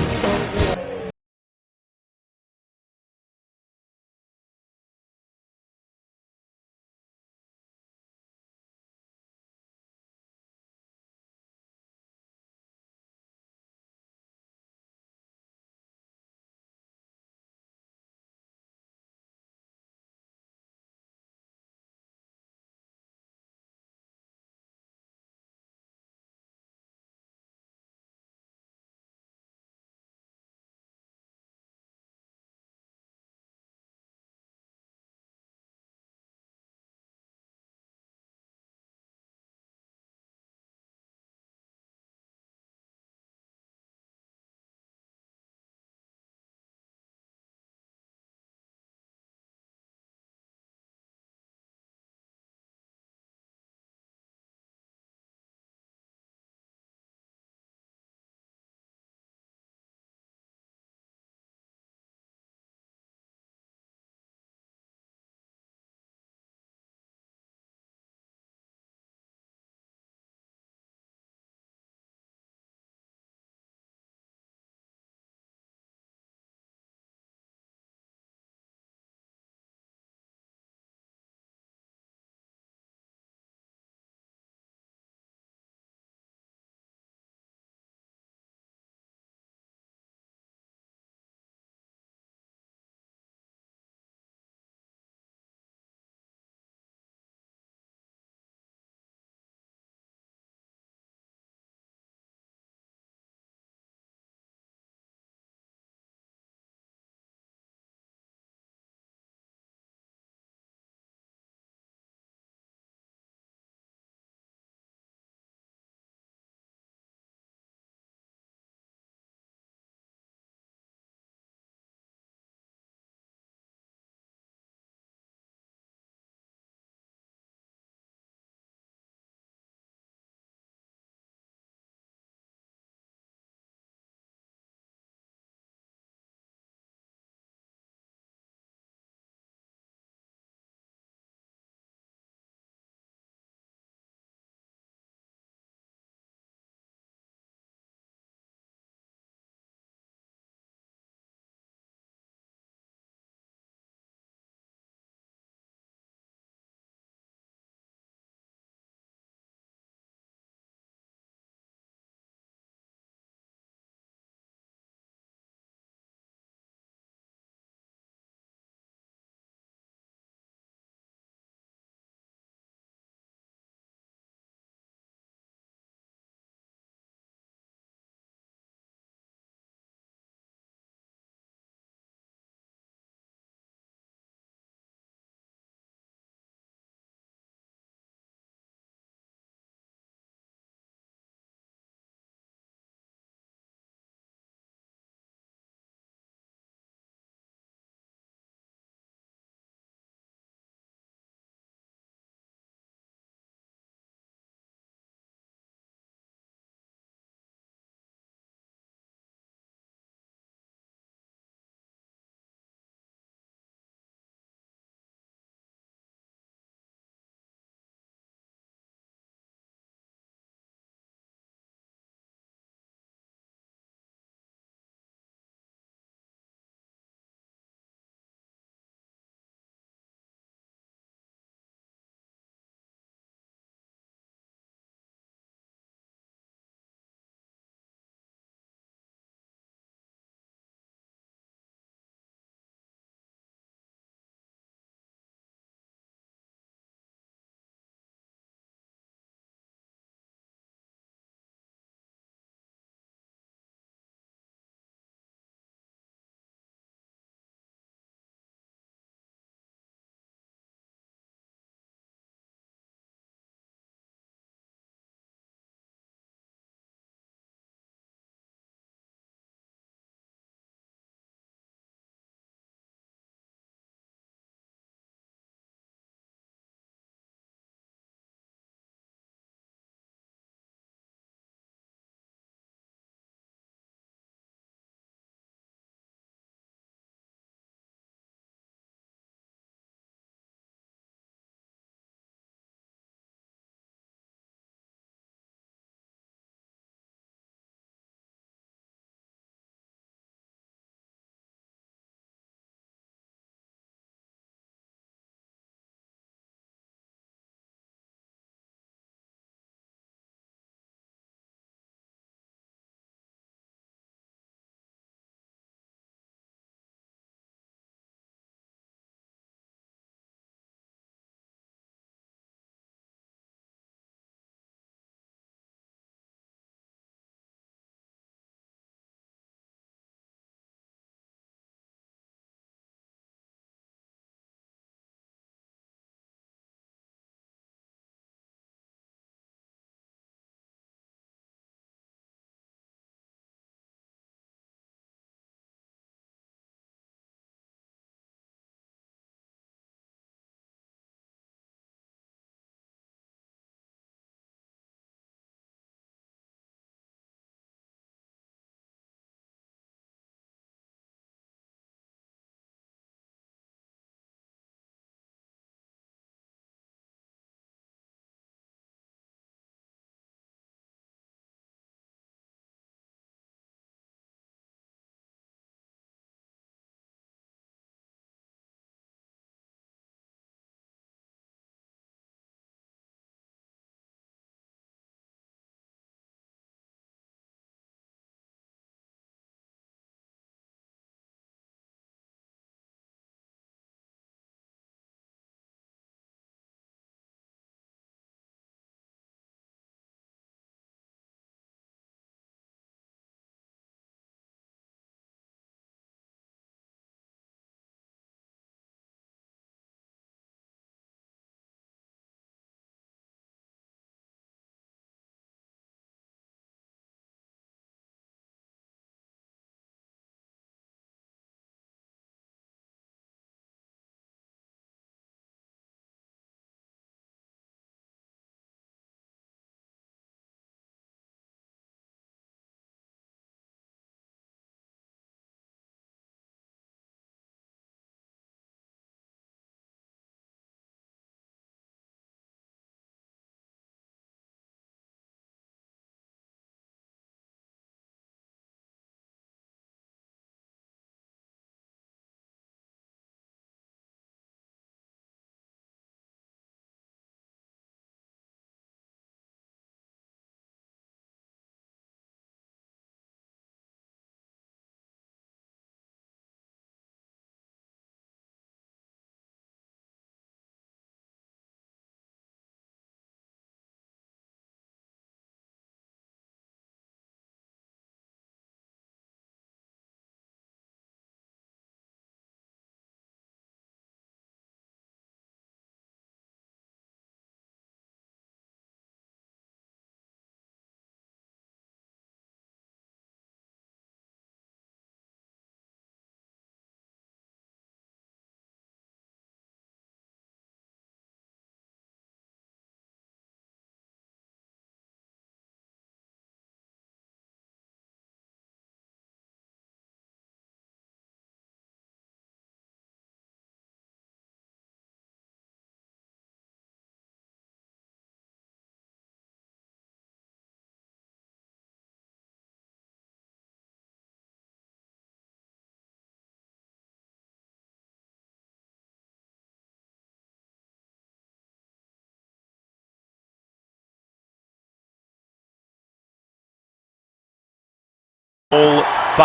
Bowl 5.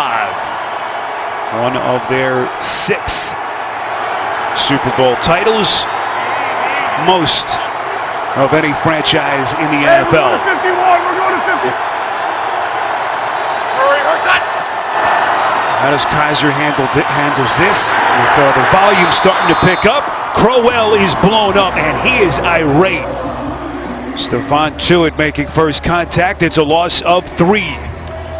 One of their 6 Super Bowl titles. Most of any franchise in the NFL. We're going to 51. We're going to 50. How does Kaiser handles this? With the volume starting to pick up, Crowell is blown up and he is irate. Stephon Tuitt making first contact. It's a loss of 3.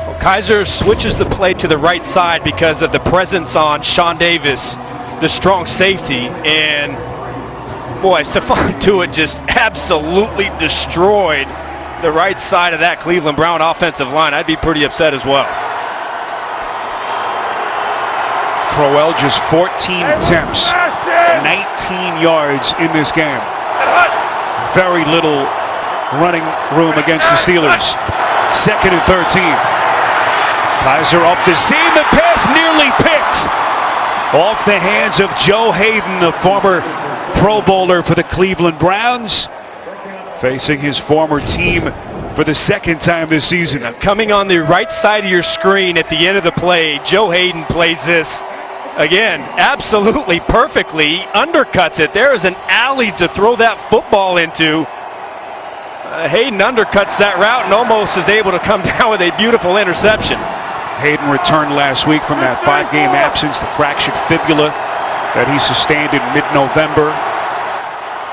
Well, Kaiser switches the play to the right side because of the presence on Sean Davis, the strong safety, and boy, Stephon Tuitt just absolutely destroyed the right side of that Cleveland Brown offensive line. I'd be pretty upset as well. Crowell just 14 attempts, 19 yards in this game. Very little running room against the Steelers. 2nd and 13. Kaiser up the seam. The pass nearly picked off the hands of Joe Hayden, the former Pro Bowler for the Cleveland Browns, facing his former team for the 2nd time this season. Now, coming on the right side of your screen at the end of the play, Joe Hayden plays this again absolutely perfectly, undercuts it. There is an alley to throw that football into. Hayden undercuts that route and almost is able to come down with a beautiful interception. Hayden returned last week from that 5-game absence, the fractured fibula that he sustained in mid-November.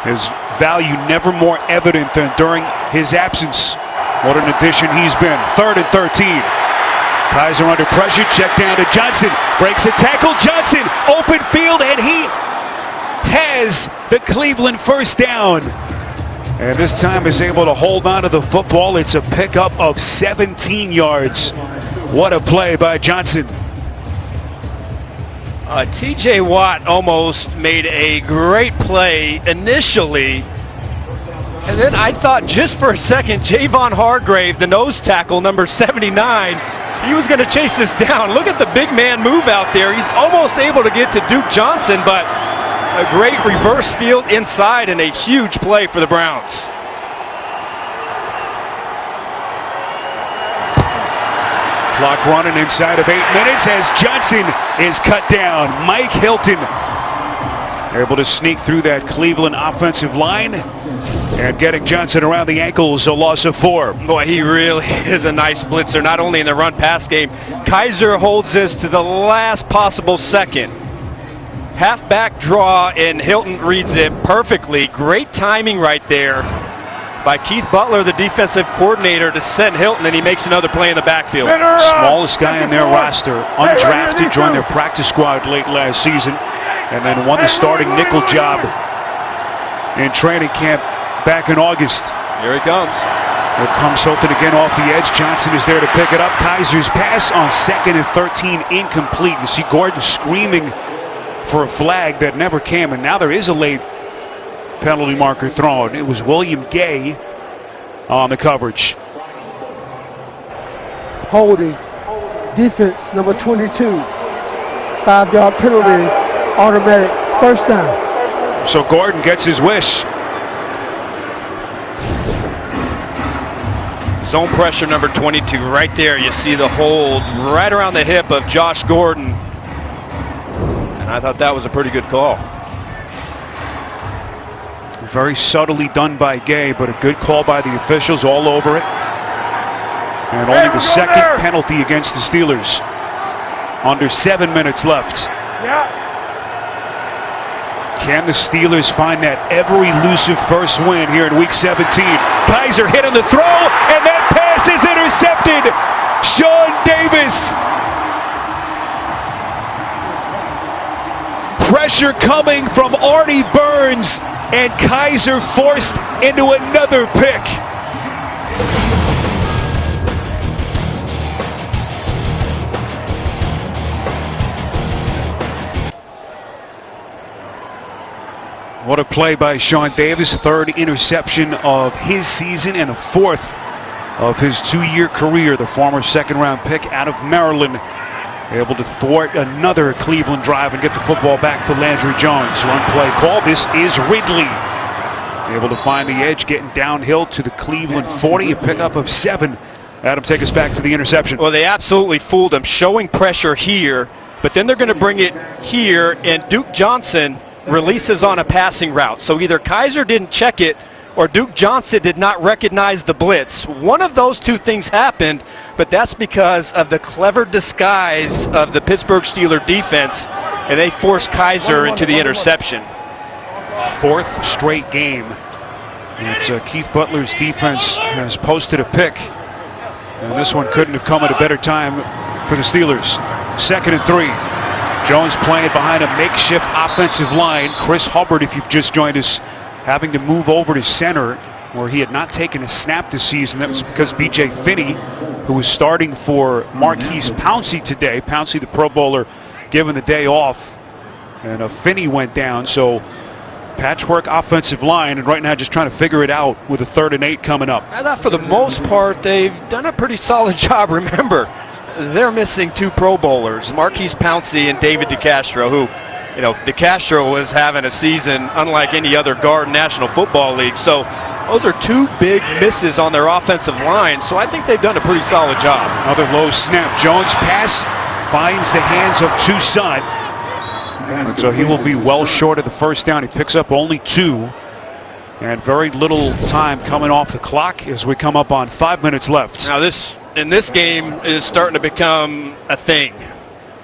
His value never more evident than during his absence. What an addition he's been. 3rd and 13. Kaiser under pressure, check down to Johnson, breaks a tackle, Johnson, open field, and he has the Cleveland first down. And this time is able to hold on to the football. It's a pickup of 17 yards. What a play by Johnson. TJ Watt almost made a great play initially. And then I thought just for a second, Javon Hargrave, the nose tackle, number 79, he was going to chase this down. Look at the big man move out there. He's almost able to get to Duke Johnson, but a great reverse field inside and a huge play for the Browns. Clock running inside of 8 minutes as Johnson is cut down. Mike Hilton able to sneak through that Cleveland offensive line and getting Johnson around the ankles, a loss of 4. Boy, he really is a nice blitzer, not only in the run-pass game. Kaiser holds this to the last possible second. Halfback draw, and Hilton reads it perfectly. Great timing right there by Keith Butler, the defensive coordinator, to send Hilton, and he makes another play in the backfield. Smallest guy in their roster, undrafted, joined their practice squad late last season, and then won the starting nickel job in training camp back in August. Here he comes. Here comes Hilton again off the edge. Johnson is there to pick it up. Kaiser's pass on 2nd and 13, incomplete. You see Gordon screaming for a flag that never came, and now there is a late penalty marker thrown. It was William Gay on the coverage. Holding. Defense, number 22. 5-yard penalty, automatic first down. So Gordon gets his wish. Zone pressure number 22 right there. You see the hold right around the hip of Josh Gordon. And I thought that was a pretty good call. Very subtly done by Gay, but a good call by the officials all over it. And only the 2nd penalty against the Steelers. Under 7 minutes left. Can the Steelers find that ever-elusive first win here in Week 17? Kaiser hit on the throw, and that pass is intercepted. Sean Davis. Pressure coming from Artie Burns, and Kaiser forced into another pick. What a play by Sean Davis, 3rd interception of his season and the 4th of his 2-year career. The former 2nd-round pick out of Maryland, able to thwart another Cleveland drive and get the football back to Landry Jones. Run play call. This is Ridley, able to find the edge, getting downhill to the Cleveland 40, a pickup of 7 Adam, take us back to the interception. Well, they absolutely fooled him, showing pressure here, but then they're going to bring it here, and Duke Johnson releases on a passing route. So either Kaiser didn't check it or Duke Johnson did not recognize the blitz. One of those two things happened, but that's because of the clever disguise of the Pittsburgh Steelers defense, and they forced Kaiser into the interception. Fourth straight game that Keith Butler's defense has posted a pick. And this one couldn't have come at a better time for the Steelers. 2nd and 3. Jones playing behind a makeshift offensive line. Chris Hubbard, if you've just joined us, having to move over to center where he had not taken a snap this season. That was because B.J. Finney, who was starting for Marquise Pouncey today. Pouncey, the Pro Bowler, given the day off. And Finney went down. So patchwork offensive line, and right now just trying to figure it out with a 3rd and 8 coming up. I thought for the most part they've done a pretty solid job. Remember, they're missing 2 Pro Bowlers, Marquise Pouncey and David DeCastro, who, DeCastro was having a season unlike any other guard in National Football League. So those are 2 big misses on their offensive line. So I think they've done a pretty solid job. Another low snap. Jones pass finds the hands of Toussaint. And so he will be well short of the first down. He picks up only 2. And very little time coming off the clock as we come up on 5 minutes left. Now this game is starting to become a thing.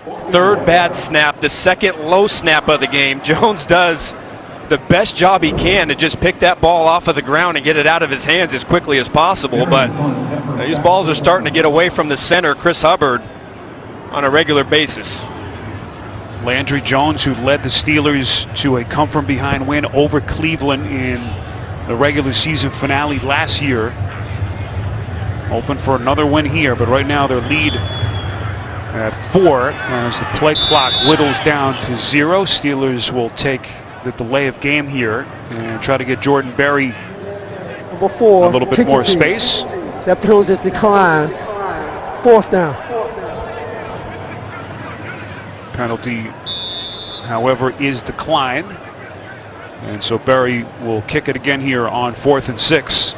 3rd bad snap, the 2nd low snap of the game. Jones does the best job he can to just pick that ball off of the ground and get it out of his hands as quickly as possible. But these balls are starting to get away from the center, Chris Hubbard, on a regular basis. Landry Jones, who led the Steelers to a come-from-behind win over Cleveland in the regular season finale last year. Open for another win here, but right now their lead at 4 as the play clock whittles down to 0. Steelers will take the delay of game here and try to get Jordan Berry Number 4, a little bit more space. That poses decline. 4th down. Penalty, however, is declined. And so Berry will kick it again here on 4th and 6.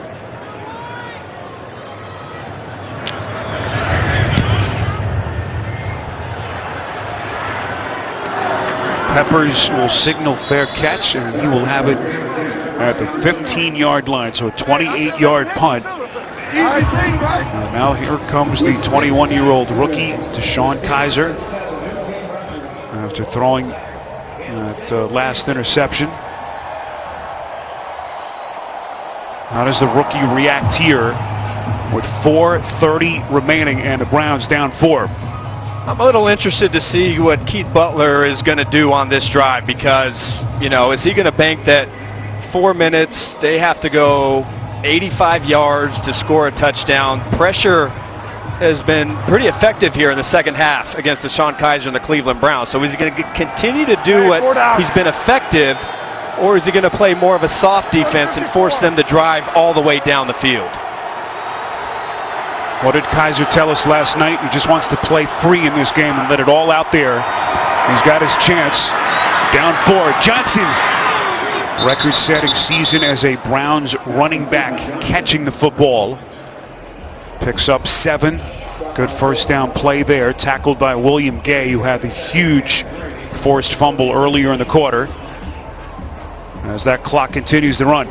Peppers will signal fair catch, and he will have it at the 15-yard line. So a 28-yard punt. And now here comes the 21-year-old rookie, Deshaun Kaiser, after throwing that last interception. How does the rookie react here with 4:30 remaining and the Browns down 4? I'm a little interested to see what Keith Butler is going to do on this drive because, is he going to bank that 4 minutes? They have to go 85 yards to score a touchdown. Pressure has been pretty effective here in the second half against Deshaun Kaiser and the Cleveland Browns. So is he going to continue to do what he's been effective, or is he going to play more of a soft defense and force them to drive all the way down the field? What did Kaiser tell us last night? He just wants to play free in this game and let it all out there. He's got his chance. Down 4. Johnson. Record-setting season as a Browns running back catching the football. Picks up 7. Good first down play there. Tackled by William Gay, who had the huge forced fumble earlier in the quarter. As that clock continues to run.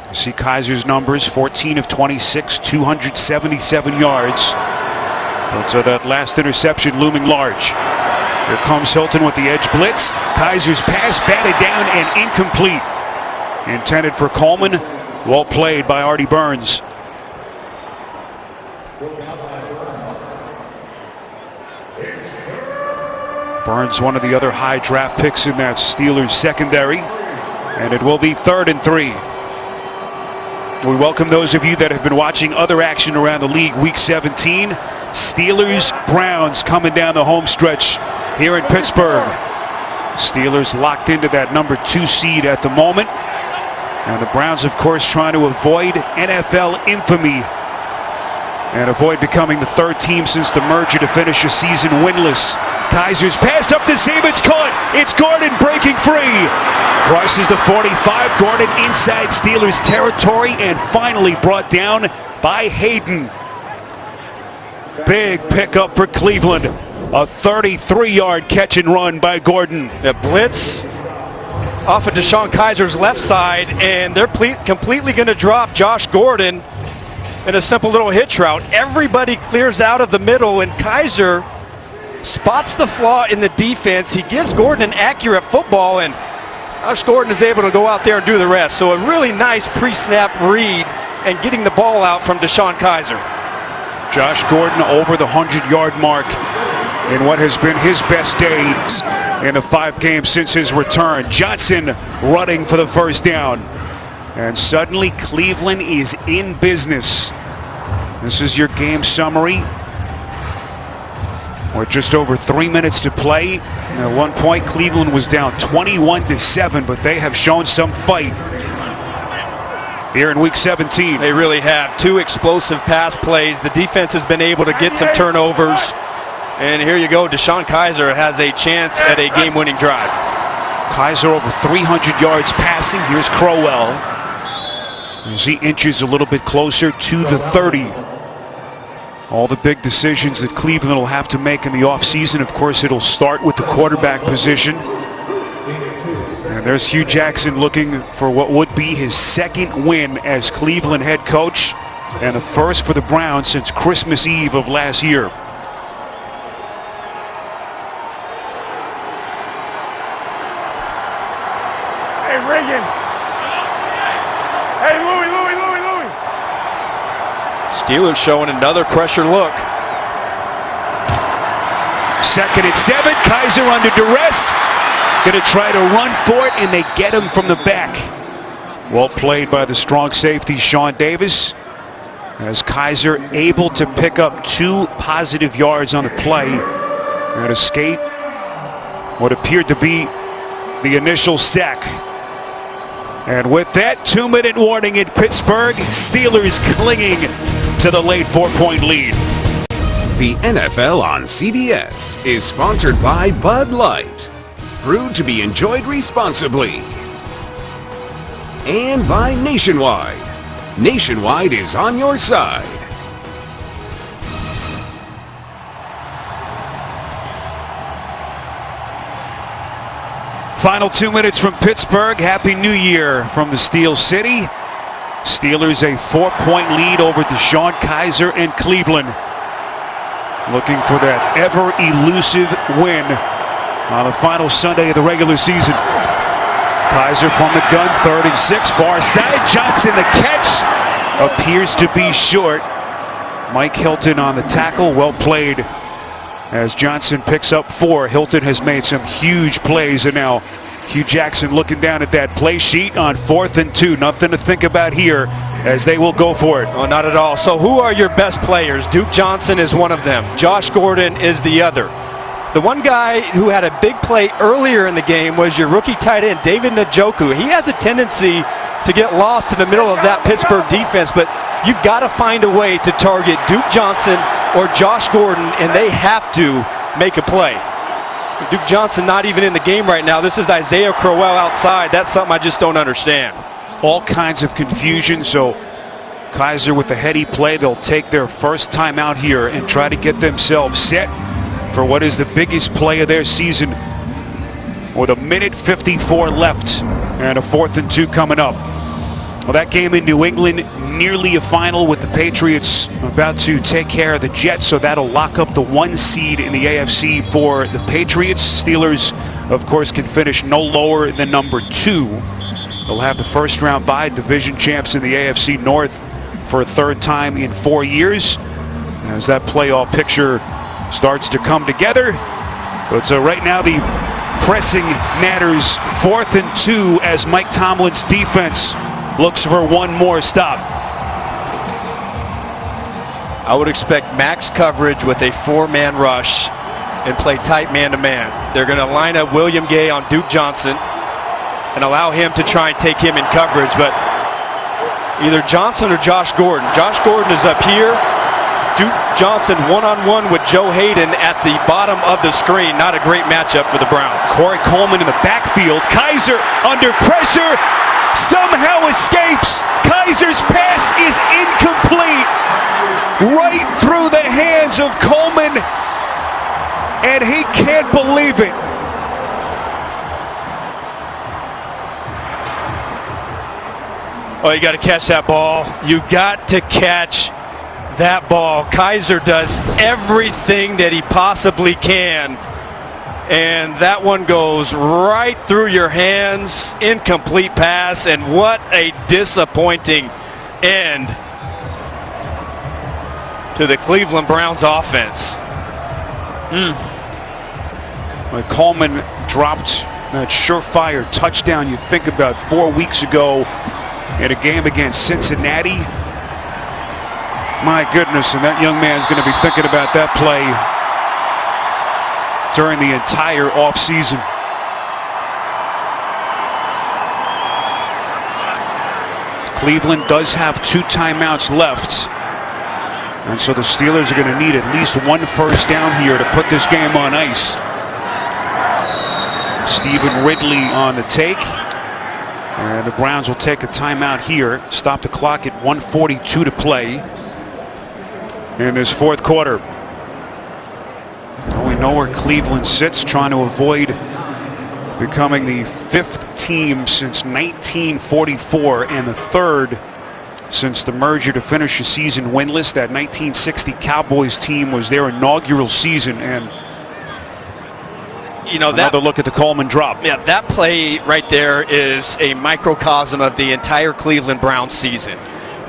You see Kaiser's numbers, 14 of 26, 277 yards. But so that last interception looming large. Here comes Hilton with the edge blitz. Kaiser's pass batted down and incomplete. Intended for Coleman. Well played by Artie Burns. Burns, one of the other high draft picks in that Steelers secondary. And it will be 3rd and 3. We welcome those of you that have been watching other action around the league. Week 17, Steelers Browns coming down the home stretch here in Pittsburgh. Steelers locked into that number 2 seed at the moment. And the Browns, of course, trying to avoid NFL infamy and avoid becoming the third team since the merger to finish a season winless. Kaiser's pass up to seam, it's caught. It's Gordon breaking free. Crosses the 45, Gordon inside Steelers territory and finally brought down by Hayden. Big pickup for Cleveland. A 33-yard catch and run by Gordon. The blitz off of DeShone Kaiser's left side, and they're completely going to drop Josh Gordon in a simple little hitch route. Everybody clears out of the middle, and Kaiser spots the flaw in the defense. He gives Gordon an accurate football, and Josh Gordon is able to go out there and do the rest. So a really nice pre-snap read and getting the ball out from DeShone Kaiser. Josh Gordon over the 100-yard mark in what has been his best day in the 5 games since his return. Johnson running for the first down. And suddenly Cleveland is in business. This is your game summary. With just over 3 minutes to play. At one point Cleveland was down 21-7, but they have shown some fight here in week 17. They really have. 2 explosive pass plays. The defense has been able to get some turnovers. And here you go, DeShone Kaiser has a chance at a game-winning drive. Kaiser over 300 yards passing. Here's Crowell as he inches a little bit closer to the 30. All the big decisions that Cleveland will have to make in the offseason. Of course, it'll start with the quarterback position. And there's Hugh Jackson looking for what would be his 2nd win as Cleveland head coach and the first for the Browns since Christmas Eve of last year. Hey, Reagan. Hey, Louie. Steelers showing another pressure look. 2nd and 7. Kaiser under duress. Going to try to run for it, and they get him from the back. Well played by the strong safety, Sean Davis. As Kaiser able to pick up 2 positive yards on the play and escape what appeared to be the initial sack. And with that 2-minute warning in Pittsburgh, Steelers clinging to the late 4-point lead. The NFL on CBS is sponsored by Bud Light, brewed to be enjoyed responsibly. And by Nationwide. Nationwide is on your side. Final 2 minutes from Pittsburgh. Happy New Year from the Steel City. Steelers a 4-point lead over DeShone Kaiser and Cleveland. Looking for that ever-elusive win on the final Sunday of the regular season. Kaiser from the gun, 3rd and 6, far side. Johnson, the catch appears to be short. Mike Hilton on the tackle, well played. As Johnson picks up 4, Hilton has made some huge plays, and now Hugh Jackson looking down at that play sheet on 4th and 2. Nothing to think about here as they will go for it. Oh, not at all. So who are your best players? Duke Johnson is one of them. Josh Gordon is the other. The one guy who had a big play earlier in the game was your rookie tight end, David Njoku. He has a tendency to get lost in the middle of that Pittsburgh defense, but you've got to find a way to target Duke Johnson or Josh Gordon, and they have to make a play. Duke Johnson not even in the game right now. This is Isaiah Crowell outside. That's something I just don't understand. All kinds of confusion, so Kaiser with the heady play. They'll take their first time out here and try to get themselves set for what is the biggest play of their season with a minute 54 left and a 4th and 2 coming up. Well, that game in New England, nearly a final with the Patriots about to take care of the Jets, so that'll lock up the 1 seed in the AFC for the Patriots. Steelers, of course, can finish no lower than number 2. They'll have the first round bye, division champs in the AFC North for a 3rd time in 4 years. As that playoff picture starts to come together. But so right now the pressing matters, 4th and 2 as Mike Tomlin's defense looks for one more stop. I would expect max coverage with a 4-man rush and play tight man-to-man. They're going to line up William Gay on Duke Johnson and allow him to try and take him in coverage, but either Johnson or Josh Gordon. Josh Gordon is up here. Duke Johnson one-on-one with Joe Hayden at the bottom of the screen. Not a great matchup for the Browns. Corey Coleman in the backfield. Kaiser under pressure. Somehow escapes. Kaiser's pass is incomplete. Right through the hands of Coleman. And he can't believe it. Oh, you got to catch that ball. You got to catch that ball. Kaiser does everything that he possibly can. And that one goes right through your hands. Incomplete pass. And what a disappointing end to the Cleveland Browns offense. When Coleman dropped that surefire touchdown you think about 4 weeks ago in a game against Cincinnati. My goodness, and that young man's going to be thinking about that play during the entire offseason. Cleveland does have 2 timeouts left. And so the Steelers are going to need at least 1 first down here to put this game on ice. Stephen Ridley on the take. And the Browns will take a timeout here. Stop the clock at 1:42 to play in this fourth quarter. Well, we know where Cleveland sits, trying to avoid becoming the 5th team since 1944 and the 3rd since the merger to finish the season winless. That 1960 Cowboys team was their inaugural season, and you know, another look at the Coleman drop. Yeah, that play right there is a microcosm of the entire Cleveland Browns season.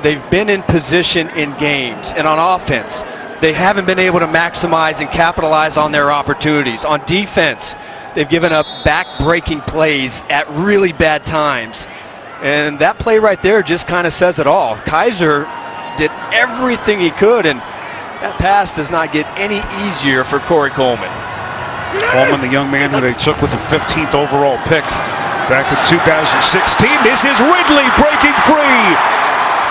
They've been in position in games, and on offense, they haven't been able to maximize and capitalize on their opportunities. On defense, they've given up back-breaking plays at really bad times. And that play right there just kind of says it all. Kaiser did everything he could, and that pass does not get any easier for Corey Coleman. Coleman, the young man who they took with the 15th overall pick back in 2016. This is Ridley breaking free.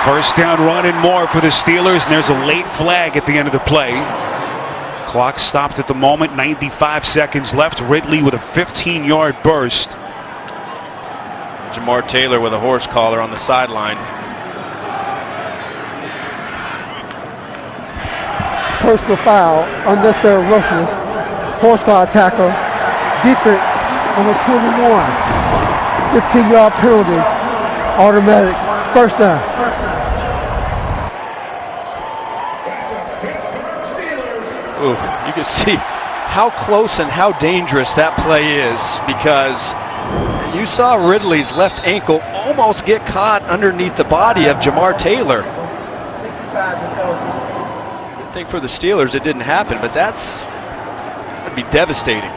First down run and more for the Steelers, and there's a late flag at the end of the play. Clock stopped at the moment, 95 seconds left. Ridley with a 15-yard burst. Jamar Taylor with a horse collar on the sideline. Personal foul, unnecessary roughness, horse collar tackle, defense on the 21. 15-yard penalty, automatic first down. Ooh, you can see how close and how dangerous that play is, because you saw Ridley's left ankle almost get caught underneath the body of Jamar Taylor. Good thing for the Steelers it didn't happen, but that'd be devastating.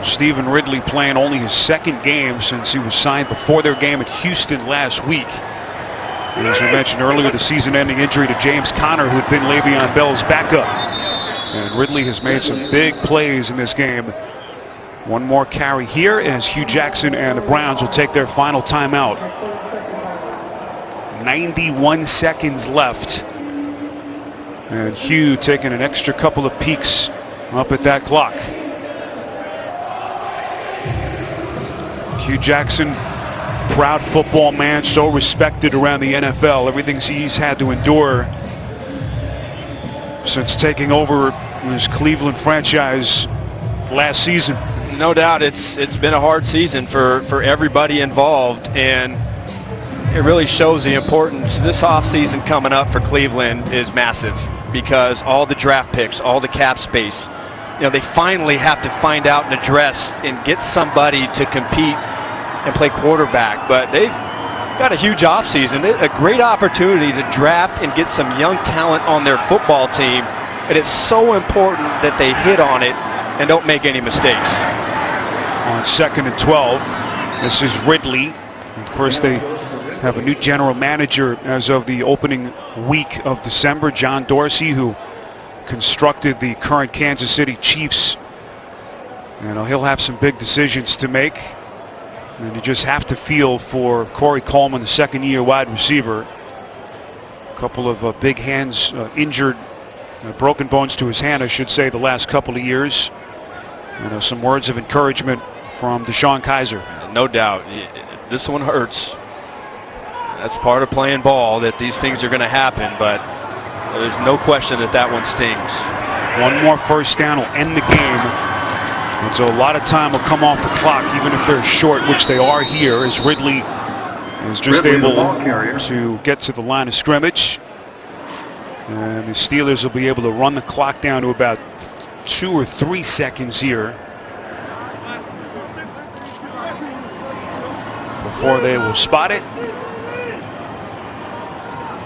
Stephen Ridley playing only his 2nd game since he was signed before their game at Houston last week. And as we mentioned earlier, the season-ending injury to James Conner, who had been Le'Veon Bell's backup. And Ridley has made some big plays in this game. One more carry here as Hugh Jackson and the Browns will take their final timeout. 91 seconds left. And Hugh taking an extra couple of peeks up at that clock. Hugh Jackson, proud football man, so respected around the NFL. Everything he's had to endure since taking over his Cleveland franchise last season. No doubt it's been a hard season for everybody involved, and it really shows the importance. This offseason coming up for Cleveland is massive, because all the draft picks, all the cap space, you know, they finally have to find out and address and get somebody to compete and play quarterback. But they've got a huge offseason, a great opportunity to draft and get some young talent on their football team, and it's so important that they hit on it and don't make any mistakes. On 2nd and 12, this is Ridley. Of course, they have a new general manager as of the opening week of December, John Dorsey, who constructed the current Kansas City Chiefs. You know, he'll have some big decisions to make, and you just have to feel for Corey Coleman, the 2nd-year wide receiver. A couple of big hands injured, broken bones to his hand, I should say, the last couple of years. Some words of encouragement from DeShone Kizer. No doubt. This one hurts. That's part of playing ball, that these things are going to happen, but there's no question that that one stings. One more first down will end the game. And so a lot of time will come off the clock, even if they're short, which they are here, as Ridley is just able to get to the line of scrimmage. And the Steelers will be able to run the clock down to about 2 or 3 seconds here before they will spot it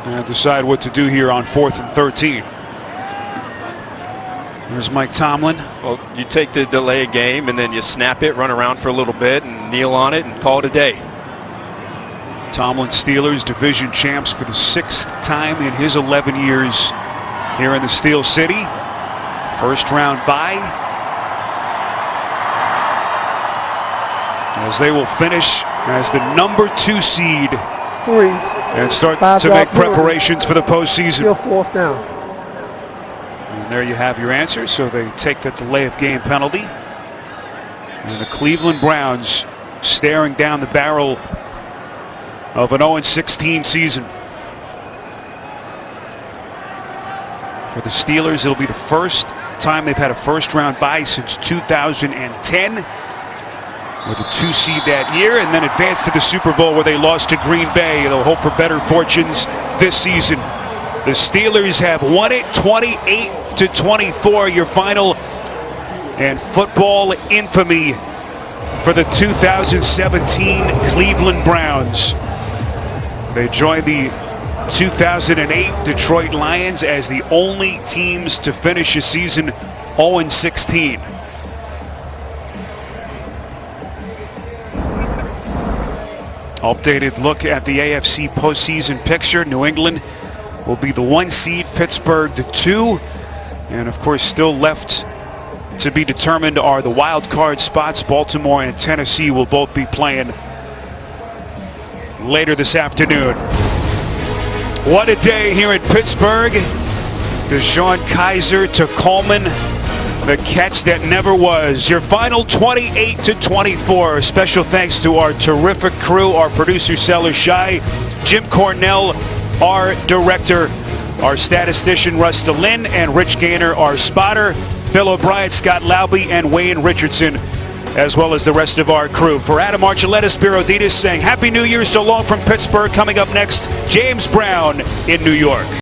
and decide what to do here on 4th and 13. There's Mike Tomlin. Well, you take the delay game and then you snap it, run around for a little bit and kneel on it and call it a day. Tomlin, Steelers division champs for the 6th time in his 11 years here in the Steel City. First round bye, as they will finish as the number 2 seed and start to make preparations for the postseason. Still 4th down. And there you have your answer. So they take that delay of game penalty. And the Cleveland Browns staring down the barrel of an 0-16 season. For the Steelers, it'll be the first time they've had a first round bye since 2010, with a 2 seed that year, and then advanced to the Super Bowl where they lost to Green Bay. They'll hope for better fortunes this season. The Steelers have won it 28-24. Your final and football infamy for the 2017 Cleveland Browns. They joined the 2008 Detroit Lions as the only teams to finish a season 0-16. Updated look at the AFC postseason picture. New England will be the 1 seed, Pittsburgh the 2, and of course still left to be determined are the wild card spots. Baltimore and Tennessee will both be playing later this afternoon. What a day here in Pittsburgh. DeShone Kizer to Coleman, the catch that never was. Your final 28-24. Special thanks to our terrific crew, our producer Seller Shai, Jim Cornell, our director, our statistician Russ DeLynn, and Rich Gaynor, our spotter, Bill O'Brien, Scott Laube, and Wayne Richardson, as well as the rest of our crew. For Adam Archuleta, Spiro Ditas saying Happy New Year, so long from Pittsburgh. Coming up next, James Brown in New York.